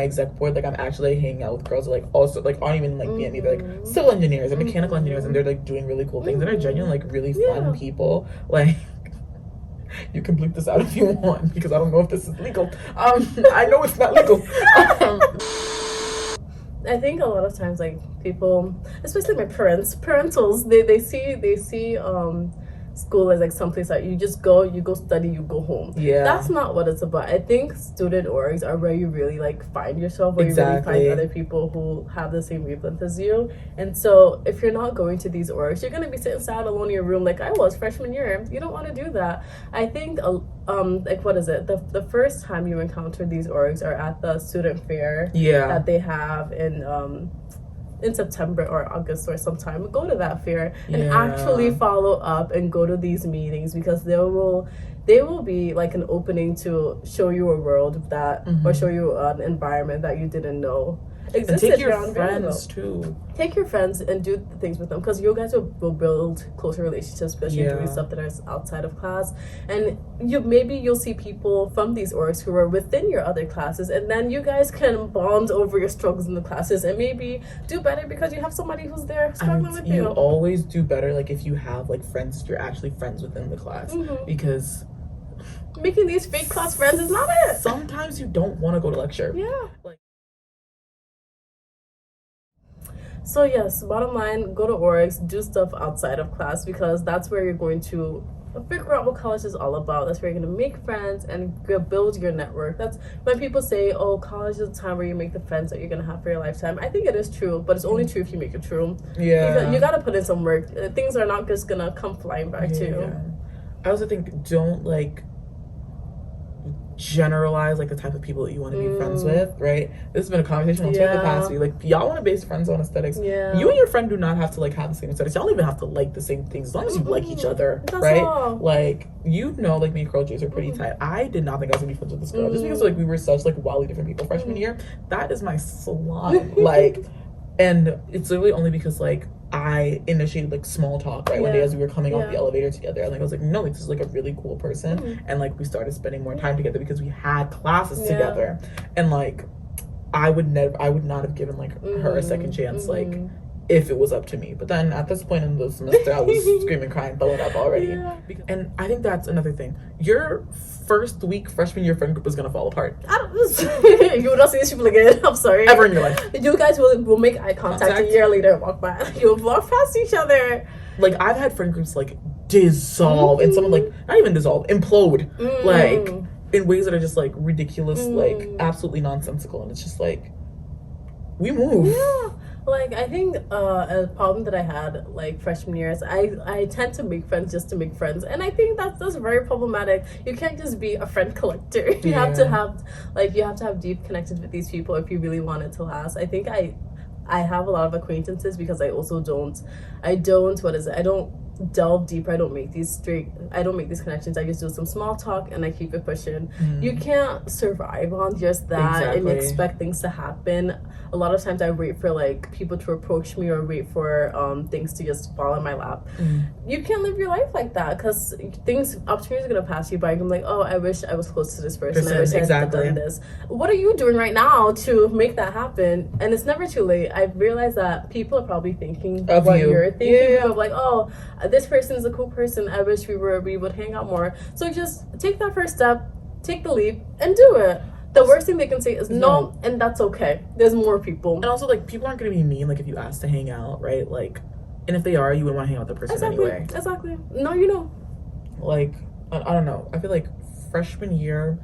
exec board, like, I'm actually hanging out with girls that, like, also, like, aren't even, like, BME. They're, like, civil engineers and mechanical engineers, and they're, like, doing really cool things and are genuinely, like, really fun people. Like, you can bleep this out if you want, because I don't know if this is legal. I know it's not legal. I think a lot of times, like, people, especially my parentals, they see school as, like, someplace that you just go, you go study, you go home. Yeah, that's not what it's about. I think student orgs are where you really, like, find yourself, where you really find other people who have the same wavelength as you. And so if you're not going to these orgs, you're gonna be sitting sad alone in your room like I was freshman year. You don't want to do that. I think like, what is it, the first time you encounter these orgs are at the student fair that they have in September or August or sometime. Go to that fair and actually follow up and go to these meetings, because they will be, like, an opening to show you a world that or show you an environment that you didn't know existed. And take your friends too. Take your friends and do things with them, because you guys will build closer relationships, especially doing stuff that is outside of class. And you'll see people from these orgs who are within your other classes, and then you guys can bond over your struggles in the classes and maybe do better because you have somebody who's there struggling with you. You always do better, like, if you have, like, friends that you're actually friends within the class, because making these fake class friends is not it. Sometimes you don't want to go to lecture. Yeah. So yes, bottom line, go to orgs, do stuff outside of class, because that's where you're going to figure out what college is all about. That's where you're going to make friends and build your network. That's when people say, oh, college is the time where you make the friends that you're going to have for your lifetime. I think it is true, but it's only true if you make it true. Yeah. You got to put in some work. Things are not just going to come flying back to you. I also think don't generalize the type of people that you want to be friends with, right? This has been a conversation on the past week. Y'all want to base friends on aesthetics. Yeah. You and your friend do not have to have the same aesthetics. Y'all don't even have to like the same things as long as you like each other. That's right? all. Me and Curl J's are pretty tight. I did not think I was gonna be friends with this girl just because we were such wildly different people freshman year. That is my salon. And it's literally only because I initiated small talk one day as we were coming off the elevator together. I was like, no, this is a really cool person. And we started spending more time together because we had classes together. And I would not have given her a second chance if it was up to me. But then at this point in the semester, I was screaming, crying, throwing up already. And I think that's another thing. Your first week freshman year friend group is gonna fall apart. You will not see these people again. I'm sorry. Ever in your life. You guys will make eye contact a year later and walk by. You'll walk past each other. I've had friend groups dissolve and some not even dissolve, implode. In ways that are just ridiculous, absolutely nonsensical. And it's just we move. Yeah. I think a problem that I had freshman year is I tend to make friends just to make friends, and I think that's very problematic. You can't just be a friend collector. You have to have deep connections with these people if you really want it to last. I think I have a lot of acquaintances because I also don't delve deeper. I don't make these connections. I just do some small talk and I keep it pushing. You can't survive on just that and expect things to happen. A lot of times I wait for people to approach me or wait for things to just fall in my lap. You can't live your life like that because opportunities are gonna pass you by. I'm like, oh, I wish I was close to this person. I wish I had done this. What are you doing right now to make that happen? And it's never too late. I've realized that people are probably thinking of what you're thinking of, oh, this person is a cool person. I wish we would hang out more. So just take that first step, take the leap, and do it. The worst thing they can say is no, and that's okay. There's more people. And also, people aren't going to be mean, if you ask to hang out, right? And if they are, you wouldn't want to hang out with the person anyway. Exactly. No, you know. I don't know. I feel freshman year,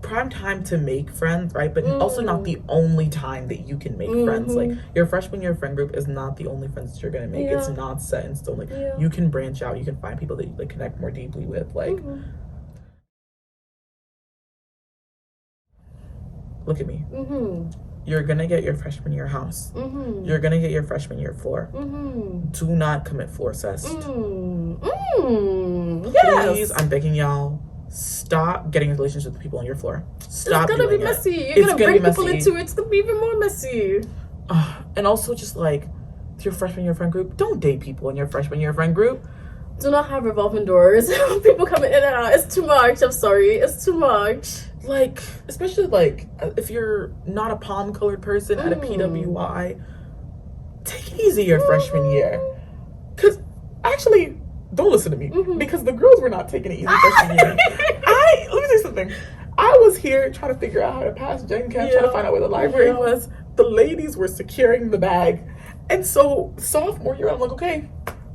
prime time to make friends, right? But also not the only time that you can make friends. Your freshman year friend group is not the only friends that you're going to make. It's not set in stone. You can branch out. You can find people that you connect more deeply with. Look at me. You're gonna get your freshman year house. You're gonna get your freshman year floor. Do not commit floor cess. Please, I'm begging y'all, stop getting in relationships with people on your floor. Stop. It's gonna be messy. You're gonna bring people into it. It's gonna be even more messy. And also, just your freshman year friend group, don't date people in your freshman year friend group. Do not have revolving doors. People coming in and out. It's too much. I'm sorry. It's too much. Especially if you're not a palm colored person at a PWI, take it easy your freshman year. Cause actually, don't listen to me because the girls were not taking it easy freshman year. Let me tell you something. I was here trying to figure out how to pass Gen Chem, trying to find out where the library was. The ladies were securing the bag, and so sophomore year, I'm okay,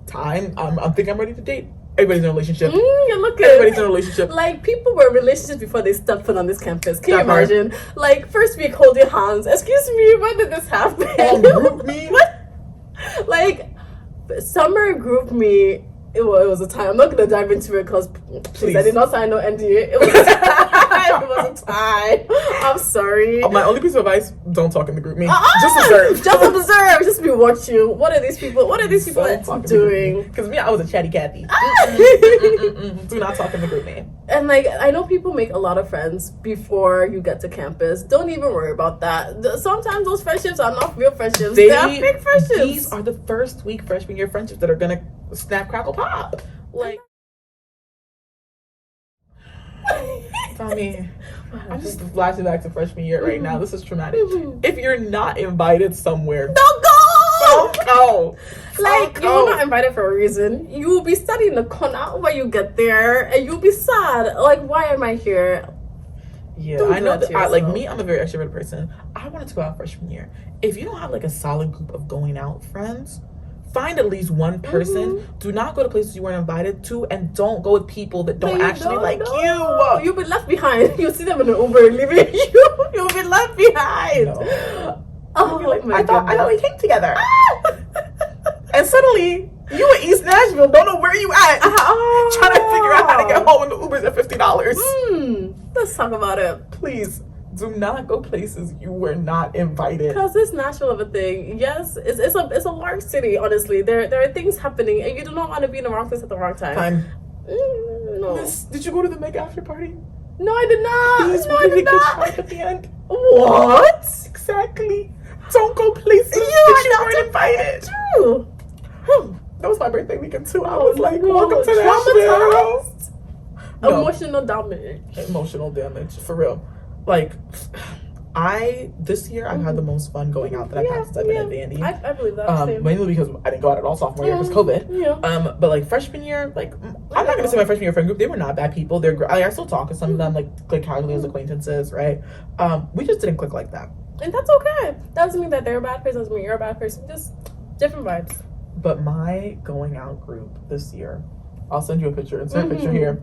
time. I think I'm ready to date. Everybody's in a relationship. You're looking. Everybody's in a relationship. People were in relationships before they stepped foot on this campus. Can you imagine? First week holding hands. Excuse me, when did this happen? Group me? What? Summer group me. It was a time. I'm not gonna dive into it because please, I did not sign no NDA. It was a time. It was a time. I'm sorry. My only piece of advice: don't talk in the group me. Just observe. Just be watching. What are these people? Doing? Because I was a chatty Cathy. Do not talk in the group me. And I know people make a lot of friends before you get to campus. Don't even worry about that. Sometimes those friendships are not real friendships. They are fake friendships. These are the first week freshman year friendships that are gonna snap, crackle, pop. Tommy, I'm just flashing back to freshman year right now. This is traumatic. If you're not invited somewhere, don't go. Don't go. Like, you're not invited for a reason. You will be studying in the corner when you get there, and you'll be sad. Like, why am I here? Yeah, I know that. Like me, I'm a very extroverted person. I wanted to go out freshman year. If you don't have like a solid group of going out friends, find at least one person. Do not go to places you weren't invited to, and don't go with people that don't actually like you. You'll be left behind. You'll see them in an Uber leaving you. You'll be left behind. No. Oh, like, I thought we came together. And suddenly, you in East Nashville, don't know where you at. Trying to figure out how to get home, and the Uber's at $50. Let's talk about it. Please, do not go places you were not invited. Because it's Nashville of a thing. Yes, it's a large city, honestly. There are things happening, and you do not want to be in the wrong place at the wrong time. No. Did you go to the Meg after party? No, I did not. I did not. At the end. What? Exactly. Don't go places that you weren't invited. True. That was my birthday weekend too. I was like, welcome to Nashville. No. Emotional damage, for real. Like, this year I've had the most fun going out that I've had since I've been at Vandy. I believe that. Mainly because I didn't go out at all sophomore year because COVID. Yeah. But like freshman year, like I'm not gonna say my freshman year friend group, they were not bad people. They're I still talk to some of them like casually as acquaintances, right? We just didn't click like that. And that's okay. That doesn't mean that they're a bad person, doesn't mean you're a bad person. Just different vibes. But my going out group this year, I'll send you a picture. Insert a picture here.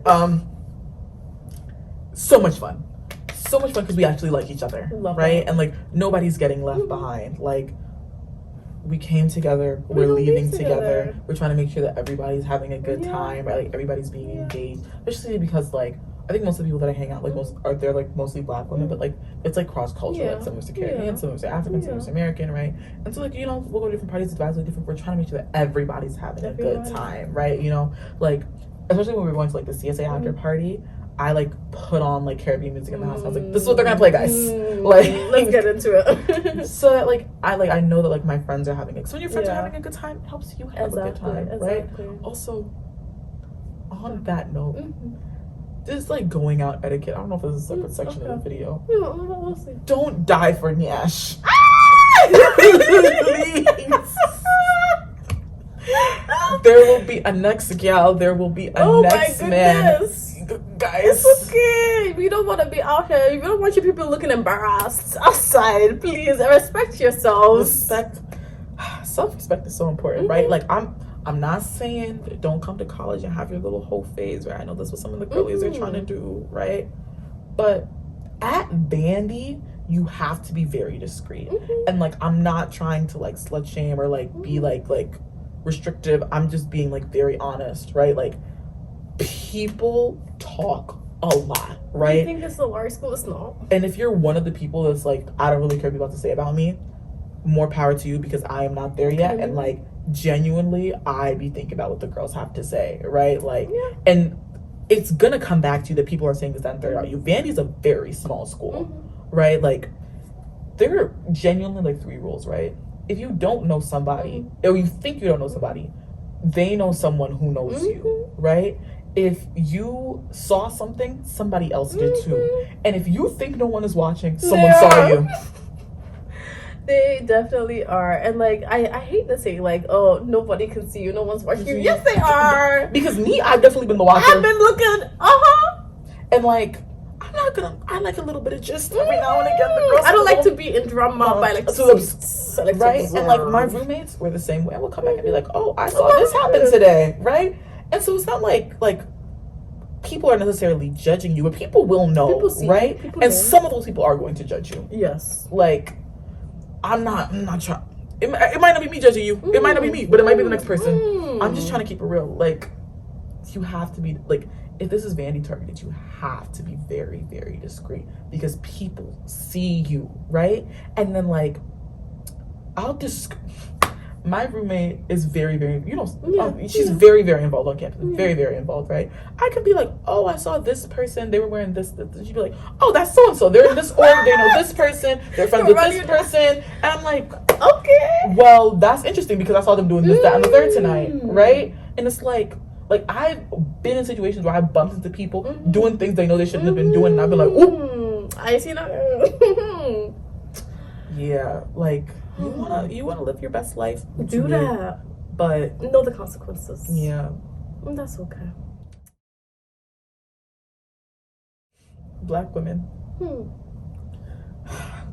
So much fun. So much fun because we actually like each other, right? And like nobody's getting left behind. Like we came together, we're leaving together. We're trying to make sure that everybody's having a good time, right? Like everybody's being engaged, especially because like I think most of the people that I hang out like they're like mostly Black women, but like it's like cross cultural. Like some of us are Caribbean, some of us are African, some of us are American, right? And so like we'll go to different parties, it's vastly different. We're trying to make sure that everybody's having a good time, right? Like especially when we were going to like the CSA after party. I like put on like Caribbean music in the house. I was like, this is what they're gonna play, guys. Like, let's get into it. So that like I know that like my friends are having it. So when your friends are having a good time, it helps you have a good time, right? Also, on that note, this like going out etiquette. I don't know if this is a separate section of the video. We'll see. Don't die for Nash. There will be a next gal. There will be a next man. Guys, it's okay. We don't want to be out here. We don't want you people looking embarrassed outside. Please respect yourselves. Self-respect is so important, right? Like I'm not saying that don't come to college and have your little whole phase, right? I know that's what some of the girlies are trying to do, right? But at Vandy, you have to be very discreet. And like I'm not trying to like slut shame or like be like restrictive. I'm just being like very honest, right? Like people talk a lot, right? You think this is a large school? It's not. And if you're one of the people that's like, I don't really care what you have to say about me, more power to you because I am not there yet. And like genuinely, I be thinking about what the girls have to say, right? Like, and it's gonna come back to you that people are saying this, that, and third about you. Vandy's a very small school, right? Like, there are genuinely like 3 rules, right? If you don't know somebody, or you think you don't know somebody, they know someone who knows you, right? If you saw something, somebody else did too. And if you think no one is watching, someone saw you. They definitely are. And like I hate to say like, oh, nobody can see you, no one's watching you. Yes, they are. Because me, I've definitely been the watcher. I've been looking. And like, I like a little bit of gist every now and again. The girls I don't like to be in drama by like right? And like my roommates were the same way. I would come back and be like, oh, I saw this happen today, right? And so it's not like people are necessarily judging you, but people will know, right? And some of those people are going to judge you. Yes. Like, I'm not trying. It might not be me judging you. It might not be me, but it might be the next person. I'm just trying to keep it real. Like, you have to be like, if this is Vandy targeted, you have to be very, very discreet because people see you, right? And then like, my roommate is very, very, she's very, very involved on campus. Very, very involved, right? I could be like, oh, I saw this person. They were wearing this. She'd be like, oh, that's so-and-so. They're in this org. They know this person. They're friends with this person. And I'm like, okay. Well, that's interesting because I saw them doing this, that, and the third tonight, right? And it's like I've been in situations where I bumped into people doing things they know they shouldn't have been doing. And I've been like, ooh. I see that. Yeah, like you wanna live your best life. Do that, but know the consequences. Yeah, that's okay. Black women,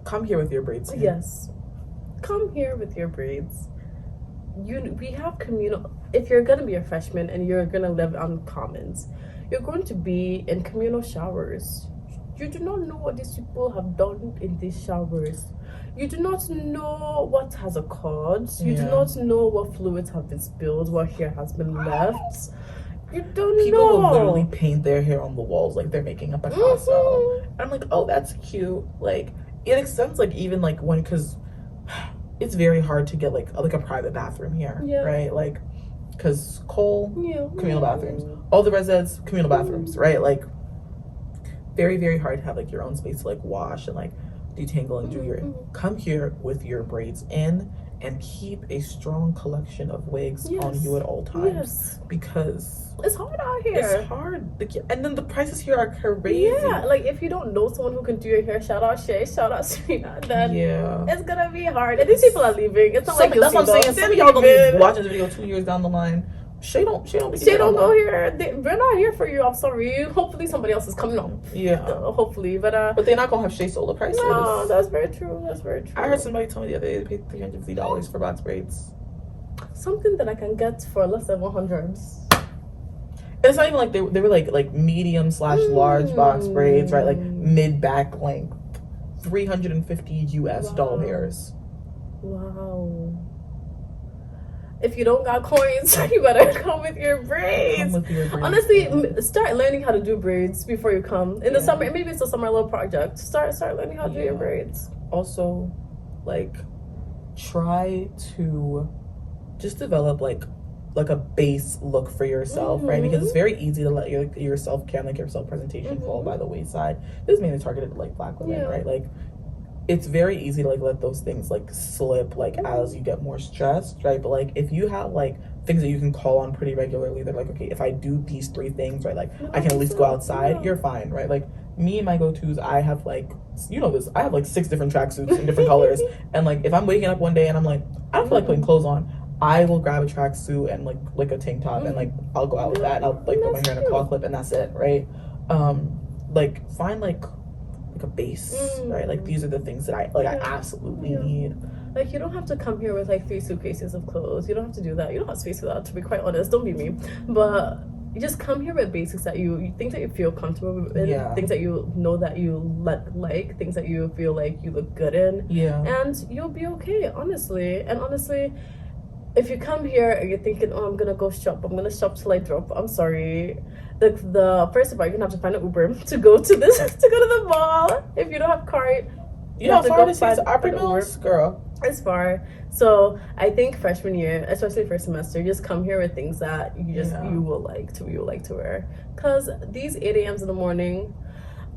come here with your braids. Yes, come here with your braids. We have communal. If you're gonna be a freshman and you're gonna live on commons, you're going to be in communal showers. You do not know what these people have done in these showers. You do not know what has occurred. You do not know what fluids have been spilled, what hair has been left. You don't People know. will literally paint their hair on the walls like they're making a Picasso. And I'm like, oh, that's cute. Like, it extends, like, even, like, because it's very hard to get, like a private bathroom here, right? Like, because Cole, communal bathrooms. All the residents, communal bathrooms, right? Like, very, very hard to have, like, your own space to, like, wash and, like, detangle and do your... Come here with your braids in and keep a strong collection of wigs on you at all times. Because... it's hard out here. It's hard. And then the prices here are crazy. Yeah, like, if you don't know someone who can do your hair, shout out Shay, shout out Serena, then it's gonna be hard. And these people are leaving. It's not like that's what I'm saying. Some of y'all gonna be watching this video 2 years down the line. Shay don't go here. We're not here for you. I'm sorry. Hopefully somebody else is coming on. Yeah. Hopefully, but they're not gonna have Shay Solar prices. No, that's very true. That's very true. I heard somebody tell me the other day they paid $350 for box braids. Something that I can get for less than 100. It's not even like they were like medium / large box braids, right? Like mid back length, $350 US doll hairs. Wow. If you don't got coins, you better come with your braids. Honestly, start learning how to do braids before you come. In the summer, maybe it's a summer little project. Start learning how to do your braids. Also, like, try to just develop like a base look for yourself, right? Because it's very easy to let your self-care, like your self-presentation fall by the wayside. This is mainly targeted to like Black women, right? Like, it's very easy to like let those things like slip like as you get more stressed, right? But like if you have like things that you can call on pretty regularly, they're like, okay, if I do these 3 things, right, like I can at least go outside, you're fine, right? Like me and my go-tos, I have like, you know this, I have like 6 different tracksuits in different colors, and like if I'm waking up one day and I'm like, I don't feel like putting clothes on, I will grab a tracksuit and like a tank top and like I'll go out with that and I'll like put my hair in a claw clip and that's it, right? Like find like a base, right? Like these are the things that I absolutely need. Like, you don't have to come here with like 3 suitcases of clothes. You don't have to do that. You don't have space for that, to be quite honest. Don't be me. But you just come here with basics that you things that you feel comfortable with, things that you know that you like, things that you feel like you look good in. And you'll be okay, honestly. And honestly, if you come here and you're thinking, oh, I'm gonna go shop, I'm gonna shop till I drop, I'm sorry. The first of all, you're gonna have to find an Uber to go to the mall. If you don't have cart, you have to go to Opry Mills, girl. It's far. So I think freshman year, especially first semester, just come here with things that you will like to wear. Cause these 8 a.m.s in the morning,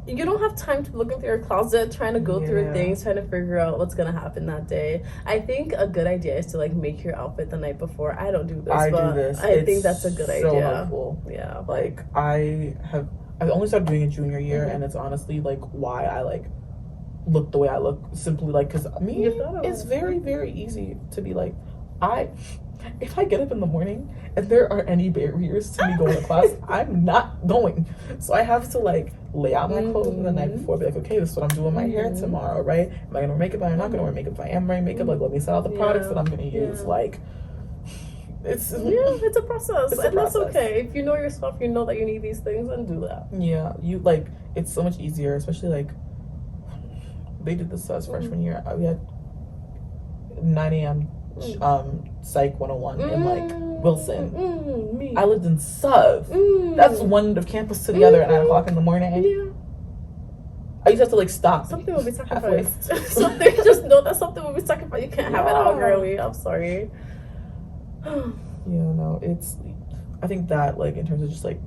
you don't have time to look into your closet trying to go through things, trying to figure out what's gonna happen that day. I think a good idea is to like make your outfit the night before. I don't do this, I think that's a good idea. Helpful. Yeah. Like I've only started doing it junior year, and it's honestly like why I like look the way I look, simply like because it's very, very easy to be like, if I get up in the morning and there are any barriers to me going to class, I'm not going. So I have to like lay out my clothes the night before, be like, okay, this is what I'm doing my hair tomorrow, right? Am I gonna wear makeup? Am I not gonna wear makeup? If I am wearing makeup, like let me set out the products that I'm gonna use. Like it's a process. That's okay. If you know yourself, you know that you need these things, and do that. Yeah, you like it's so much easier, especially like they did this to us freshman year. We had 9 a.m. Psych 101 in like Wilson. Me. I lived in Suv. That's one end of campus to the other at 9 o'clock in the morning. Yeah. I used to have to like stop. Something will be sacrificed. Just know that something will be sacrificed. You can't have it all girly. I'm sorry. I think that like in terms of just like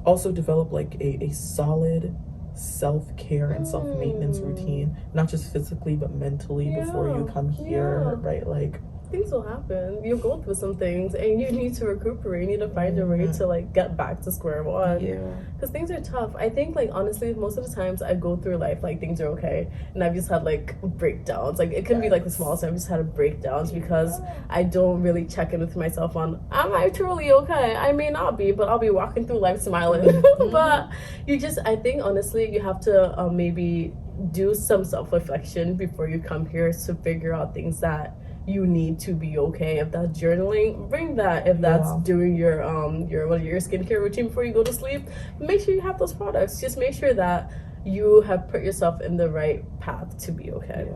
also develop like a solid self-care and self-maintenance routine, not just physically but mentally before you come here, right? Like things will happen. You'll go through some things, and you need to recuperate. You need to find a way to like get back to square one. Yeah. Because things are tough. I think like honestly, most of the times I go through life like things are okay, and I've just had like breakdowns. Like it can be like the smallest thing. I've just had breakdowns because I don't really check in with myself on, am I truly okay? I may not be, but I'll be walking through life smiling. But I think honestly, you have to maybe do some self-reflection before you come here to figure out things that you need to be okay. If that's journaling, bring that. If that's doing your skincare routine before you go to sleep, make sure you have those products. Just make sure that you have put yourself in the right path to be okay.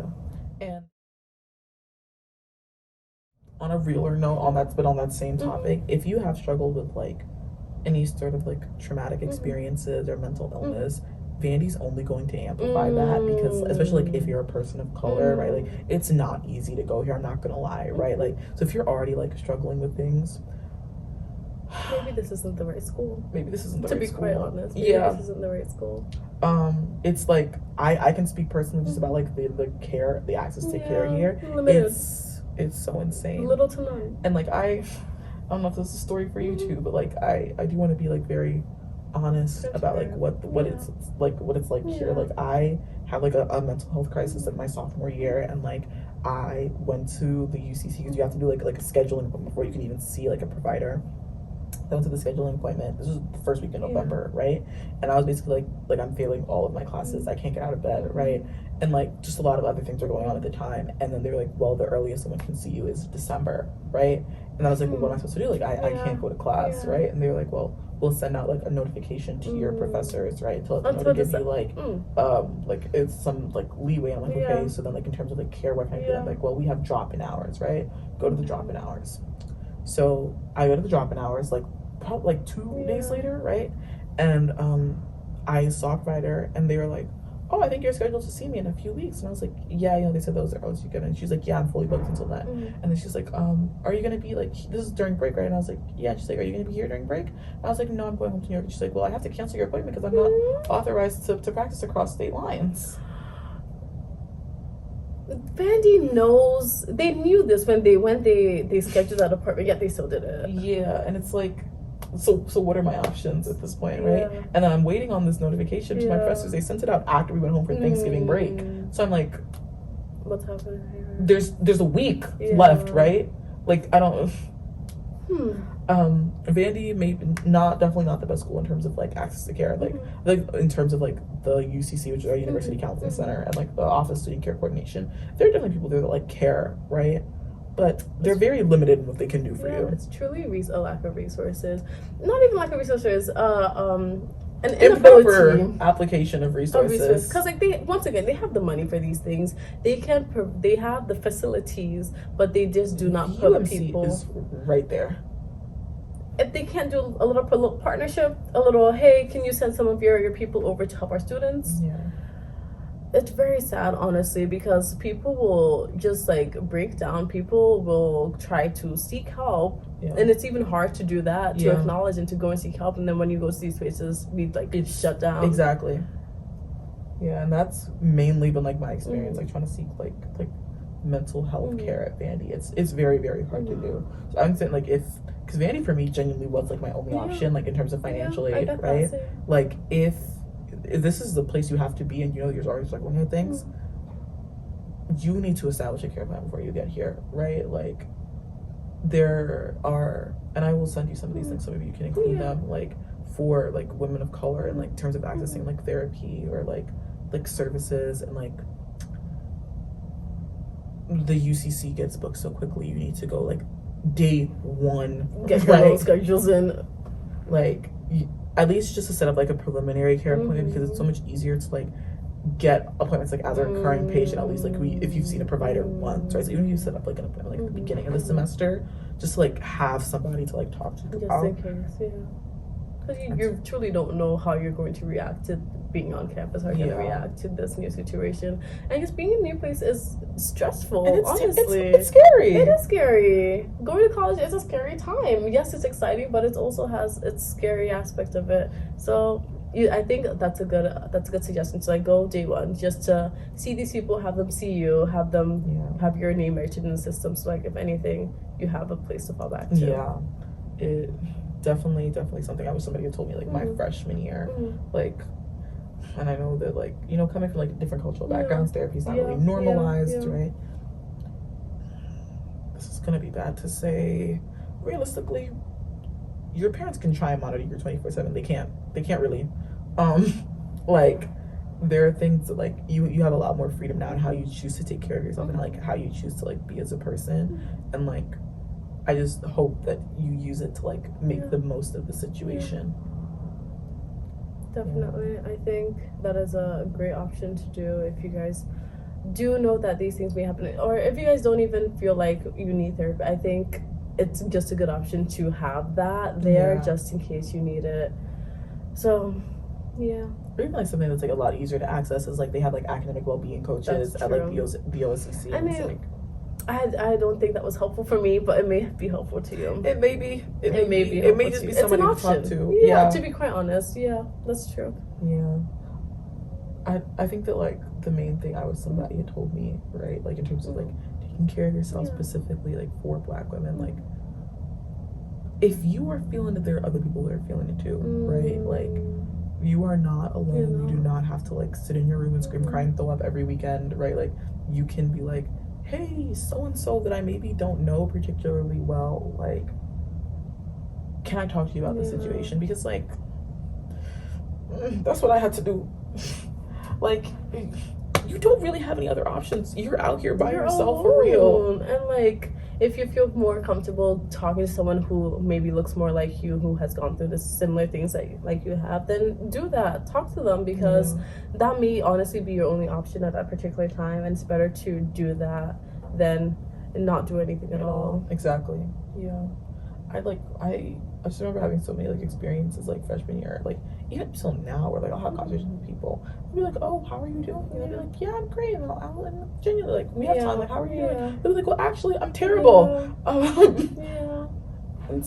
And on a realer note, on that same topic, if you have struggled with like any sort of like traumatic experiences or mental illness, Vandy's only going to amplify that, because especially like if you're a person of color, right, like it's not easy to go here, I'm not gonna lie, right? Like, so if you're already like struggling with things, maybe this isn't the right school. To be quite honest, maybe this isn't the right school. It's like I can speak personally just about like the access to care here. Limited. It's so insane. Little to none. And like I don't know if this is a story for you too, but like I do want to be like very honest about like what it's like here. Like I had like a mental health crisis in my sophomore year, and like I went to the UCC because you have to do like a scheduling appointment before you can even see like a provider. I went to the scheduling appointment. This was the first week in November, right? And I was basically like I'm failing all of my classes. I can't get out of bed, right? And like just a lot of other things are going on at the time. And then they were like, well, the earliest someone can see you is December, right? And I was like, well, what am I supposed to do? Like I can't go to class, right? And they were like, well, we'll send out like a notification to your professors, right, to let them know to give you like it's some like leeway. I'm like, okay, so then like in terms of like care, what can I do? I'm like, well, we have drop-in hours, right? Go to the drop-in hours. So I go to the drop-in hours like probably like 2 days later, right? And I saw a provider, and they were like, oh, I think you're scheduled to see me in a few weeks. And I was like, yeah, you know, they said those are hours you get. And she's like, yeah, I'm fully booked until then. And then she's like, are you gonna be like, this is during break, right? And I was like, yeah. She's like, are you gonna be here during break? And I was like, no, I'm going home to New York. And she's like, well, I have to cancel your appointment because I'm not authorized to practice across state lines. Vandy knows. They knew this when they scheduled that appointment, yet they still did it. Yeah, and it's like, so what are my options at this point, right? And then I'm waiting on this notification to my professors. They sent it out after we went home for Thanksgiving break. So I'm like, what's happening here? There's a week left, right? Like I don't. Vandy definitely not the best school in terms of like access to care, like in terms of like the UCC, which is our University Counseling Center, and like the Office of Student Care Coordination. There are definitely people there that like care, right? But they're very limited in what they can do for you. It's truly a lack of resources. Not even lack of resources. An inability. Improper application of resources. Because like they have the money for these things. They have the facilities, but they just do not put people. Is right there. If they can't do a little partnership, a little, hey, can you send some of your people over to help our students? Yeah. It's very sad, honestly, because people will just like break down. People will try to seek help, and it's even hard to do that, to acknowledge and to go and seek help. And then when you go to these places, it's shut down. Exactly. Yeah, and that's mainly been like my experience, like trying to seek like mental health care at Vandy. It's very, very hard to do. So I'm saying like because Vandy for me genuinely was like my only option, like in terms of financial aid, right? Like if this is the place you have to be, and you know you're already struggling with things, you need to establish a care plan before you get here, right? Like there are, and I will send you some of these things so maybe you can include them, like for like women of color, and like in terms of accessing like therapy or like services, and like the UCC gets booked so quickly, you need to go like day one, get your little schedules in, like at least just to set up like a preliminary care appointment, because it's so much easier to like get appointments like as a recurring patient, at least like if you've seen a provider once, right? So even if you set up like an appointment like at the beginning of the semester, just to like have somebody to like talk to just in case, because you truly don't know how you're going to react to being on campus, how you're going to react to this new situation. And just being in a new place is stressful, and honestly. It's scary. It is scary. Going to college is a scary time. Yes, it's exciting, but it also has its scary aspect of it. So I think that's a good suggestion to like go day one, just to see these people, have them see you, have them have your name mentioned in the system, so like if anything you have a place to fall back to. Yeah, it definitely something I wish somebody had told me like my freshman year, like, and I know that like, you know, coming from like different cultural backgrounds, therapy's not really normalized, right? This is gonna be bad to say. Realistically, your parents can try and monitor you 24/7. They can't really. Like, there are things that like you have a lot more freedom now in how you choose to take care of yourself and like how you choose to like be as a person. And like, I just hope that you use it to like make the most of the situation. Definitely. I think that is a great option to do if you guys do know that these things may happen, or if you guys don't even feel like you need therapy. I think it's just a good option to have that there just in case you need it. So, yeah. Or even like something that's like a lot easier to access is like they have like academic well-being coaches at like BOSCC. I mean, like, I don't think that was helpful for me, but it may be helpful to you. It may be. It may just be somebody to talk to. Yeah, to be quite honest. Yeah, that's true. Yeah. I think that like the main thing somebody had told me, right, like in terms of like taking care of yourself specifically like for Black women, like if you are feeling it, there are other people that are feeling it too, right? Like you are not alone. You do not have to like sit in your room and scream, cry, and throw up every weekend, right? Like you can be like, hey, so and so that I maybe don't know particularly well, like, can I talk to you about the situation? Because like that's what I had to do. Like, you don't really have any other options. You're out here by yourself for real. And like, if you feel more comfortable talking to someone who maybe looks more like you, who has gone through the similar things that like you have, then do that. Talk to them, because that may honestly be your only option at that particular time, and it's better to do that than not do anything at all. Exactly. Yeah. I just remember having so many like experiences like freshman year, like even till now, where like I'll have conversations with people. I'll be like, oh, how are you doing? And they'll be like, yeah, I'm great. And I'll genuinely like, we have time. Like, how are you doing? They'll be like, well, actually, I'm terrible. And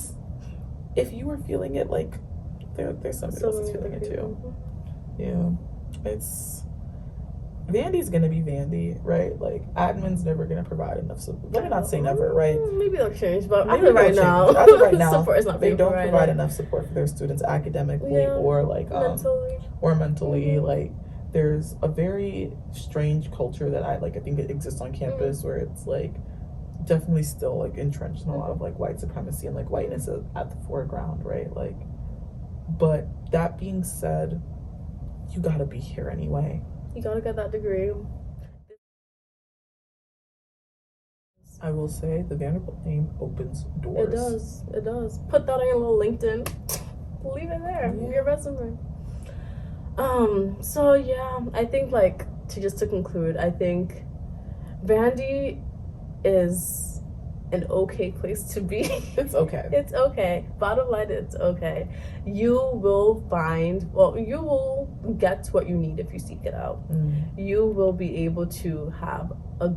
if you were feeling it, like there's somebody else that's feeling it too. Yeah, it's. Vandy's gonna be Vandy, right? Like, admin's never gonna provide enough support. Let me not say never, right? Maybe they'll change, but as of right now, support is not they don't provide enough support for their students academically or like mentally. Like, there's a very strange culture that I think it exists on campus where it's like definitely still like entrenched in a lot of like white supremacy and like whiteness at the foreground, right? Like, but that being said, you gotta be here anyway. You gotta get that degree. I will say the Vanderbilt name opens doors. It does. Put that on your little LinkedIn. Leave it there. Your resume. So yeah, I think like to conclude, I think Vandy is an okay place to be. It's okay. It's okay. Bottom line, it's okay. You will get what you need if you seek it out. You will be able to have a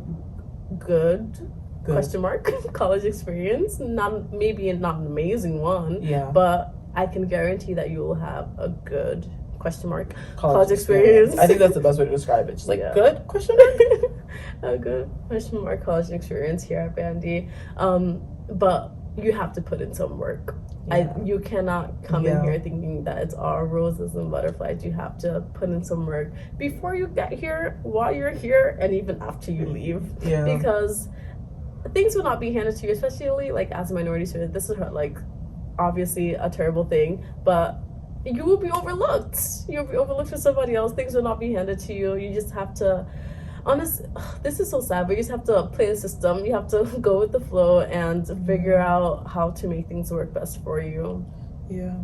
good question mark college experience. Maybe not an amazing one. Yeah. But I can guarantee that you will have a good question mark college experience. I think that's the best way to describe it. Just like good question mark. A good question mark college experience here at Vandy. But you have to put in some work. You cannot come in here thinking that it's all roses and butterflies. You have to put in some work before you get here, while you're here, and even after you leave. Yeah. Because things will not be handed to you, especially like as a minority student. This is like obviously a terrible thing, but you will be overlooked. You'll be overlooked for somebody else. Things will not be handed to you. You just have to, this is so sad, but you just have to play the system. You have to go with the flow and figure out how to make things work best for you. Yeah,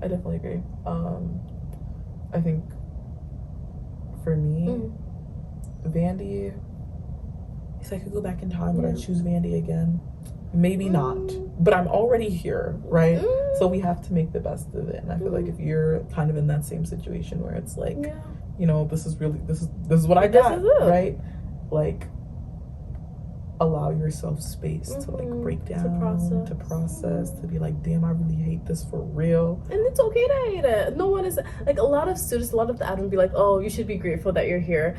I definitely agree. I think for me, Vandy, if I could go back in time, would I choose Vandy again? Maybe not, but I'm already here, right? So we have to make the best of it. And I feel like if you're kind of in that same situation where it's like, you know, this is what I got, right? Like, allow yourself space to like break down, to process, to be like, damn, I really hate this for real. And it's okay to hate it. No one is like, a lot of students, a lot of the admin be like, oh, you should be grateful that you're here.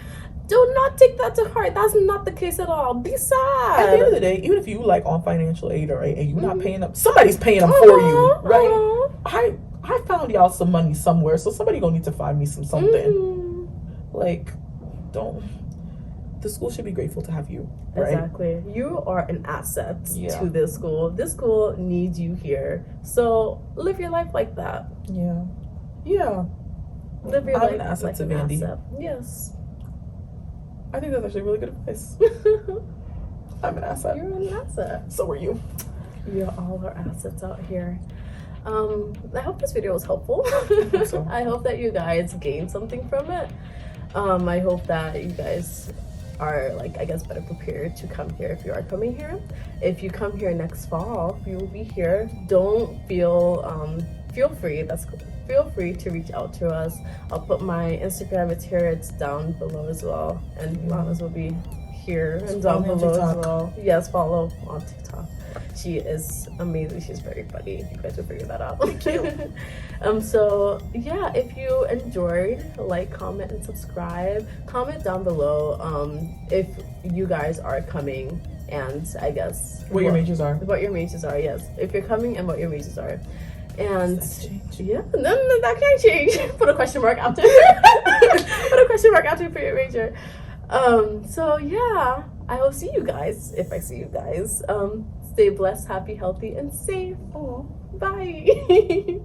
Do not take that to heart. That's not the case at all. Be sad. At the end of the day, even if you like on financial aid, right, and you're not paying them, somebody's paying them for you, right? I found y'all some money somewhere, so somebody gonna need to find me something. Like, the school should be grateful to have you, right? Exactly. You are an asset to this school. This school needs you here. So live your life like that. Yeah. Live your life an asset like to an Vandy. asset. Yes. I think that's actually really good advice. I'm an asset. You're an asset. So are you. You're all our assets out here. I hope this video was helpful. So. I hope that you guys gained something from it. I hope that you guys are, like, I guess, better prepared to come here if you are coming here. If you come here next fall, you will be here. Don't feel feel free to reach out to us. I'll put my Instagram, it's here, it's down below as well, and Lanna's will be here and down below as well. Yes, follow on TikTok. She is amazing. She's very funny. You guys will figure that out. Thank you. So yeah, if you enjoyed, like, comment, and subscribe. Comment down below if you guys are coming, and I guess what your majors are. What your majors are, yes. If you're coming and what your majors are. And yeah, no, that can't change. Put a question mark after. Put a question mark after for your major. So yeah, I will see you guys if I see you guys. Stay blessed, happy, healthy, and safe. Bye.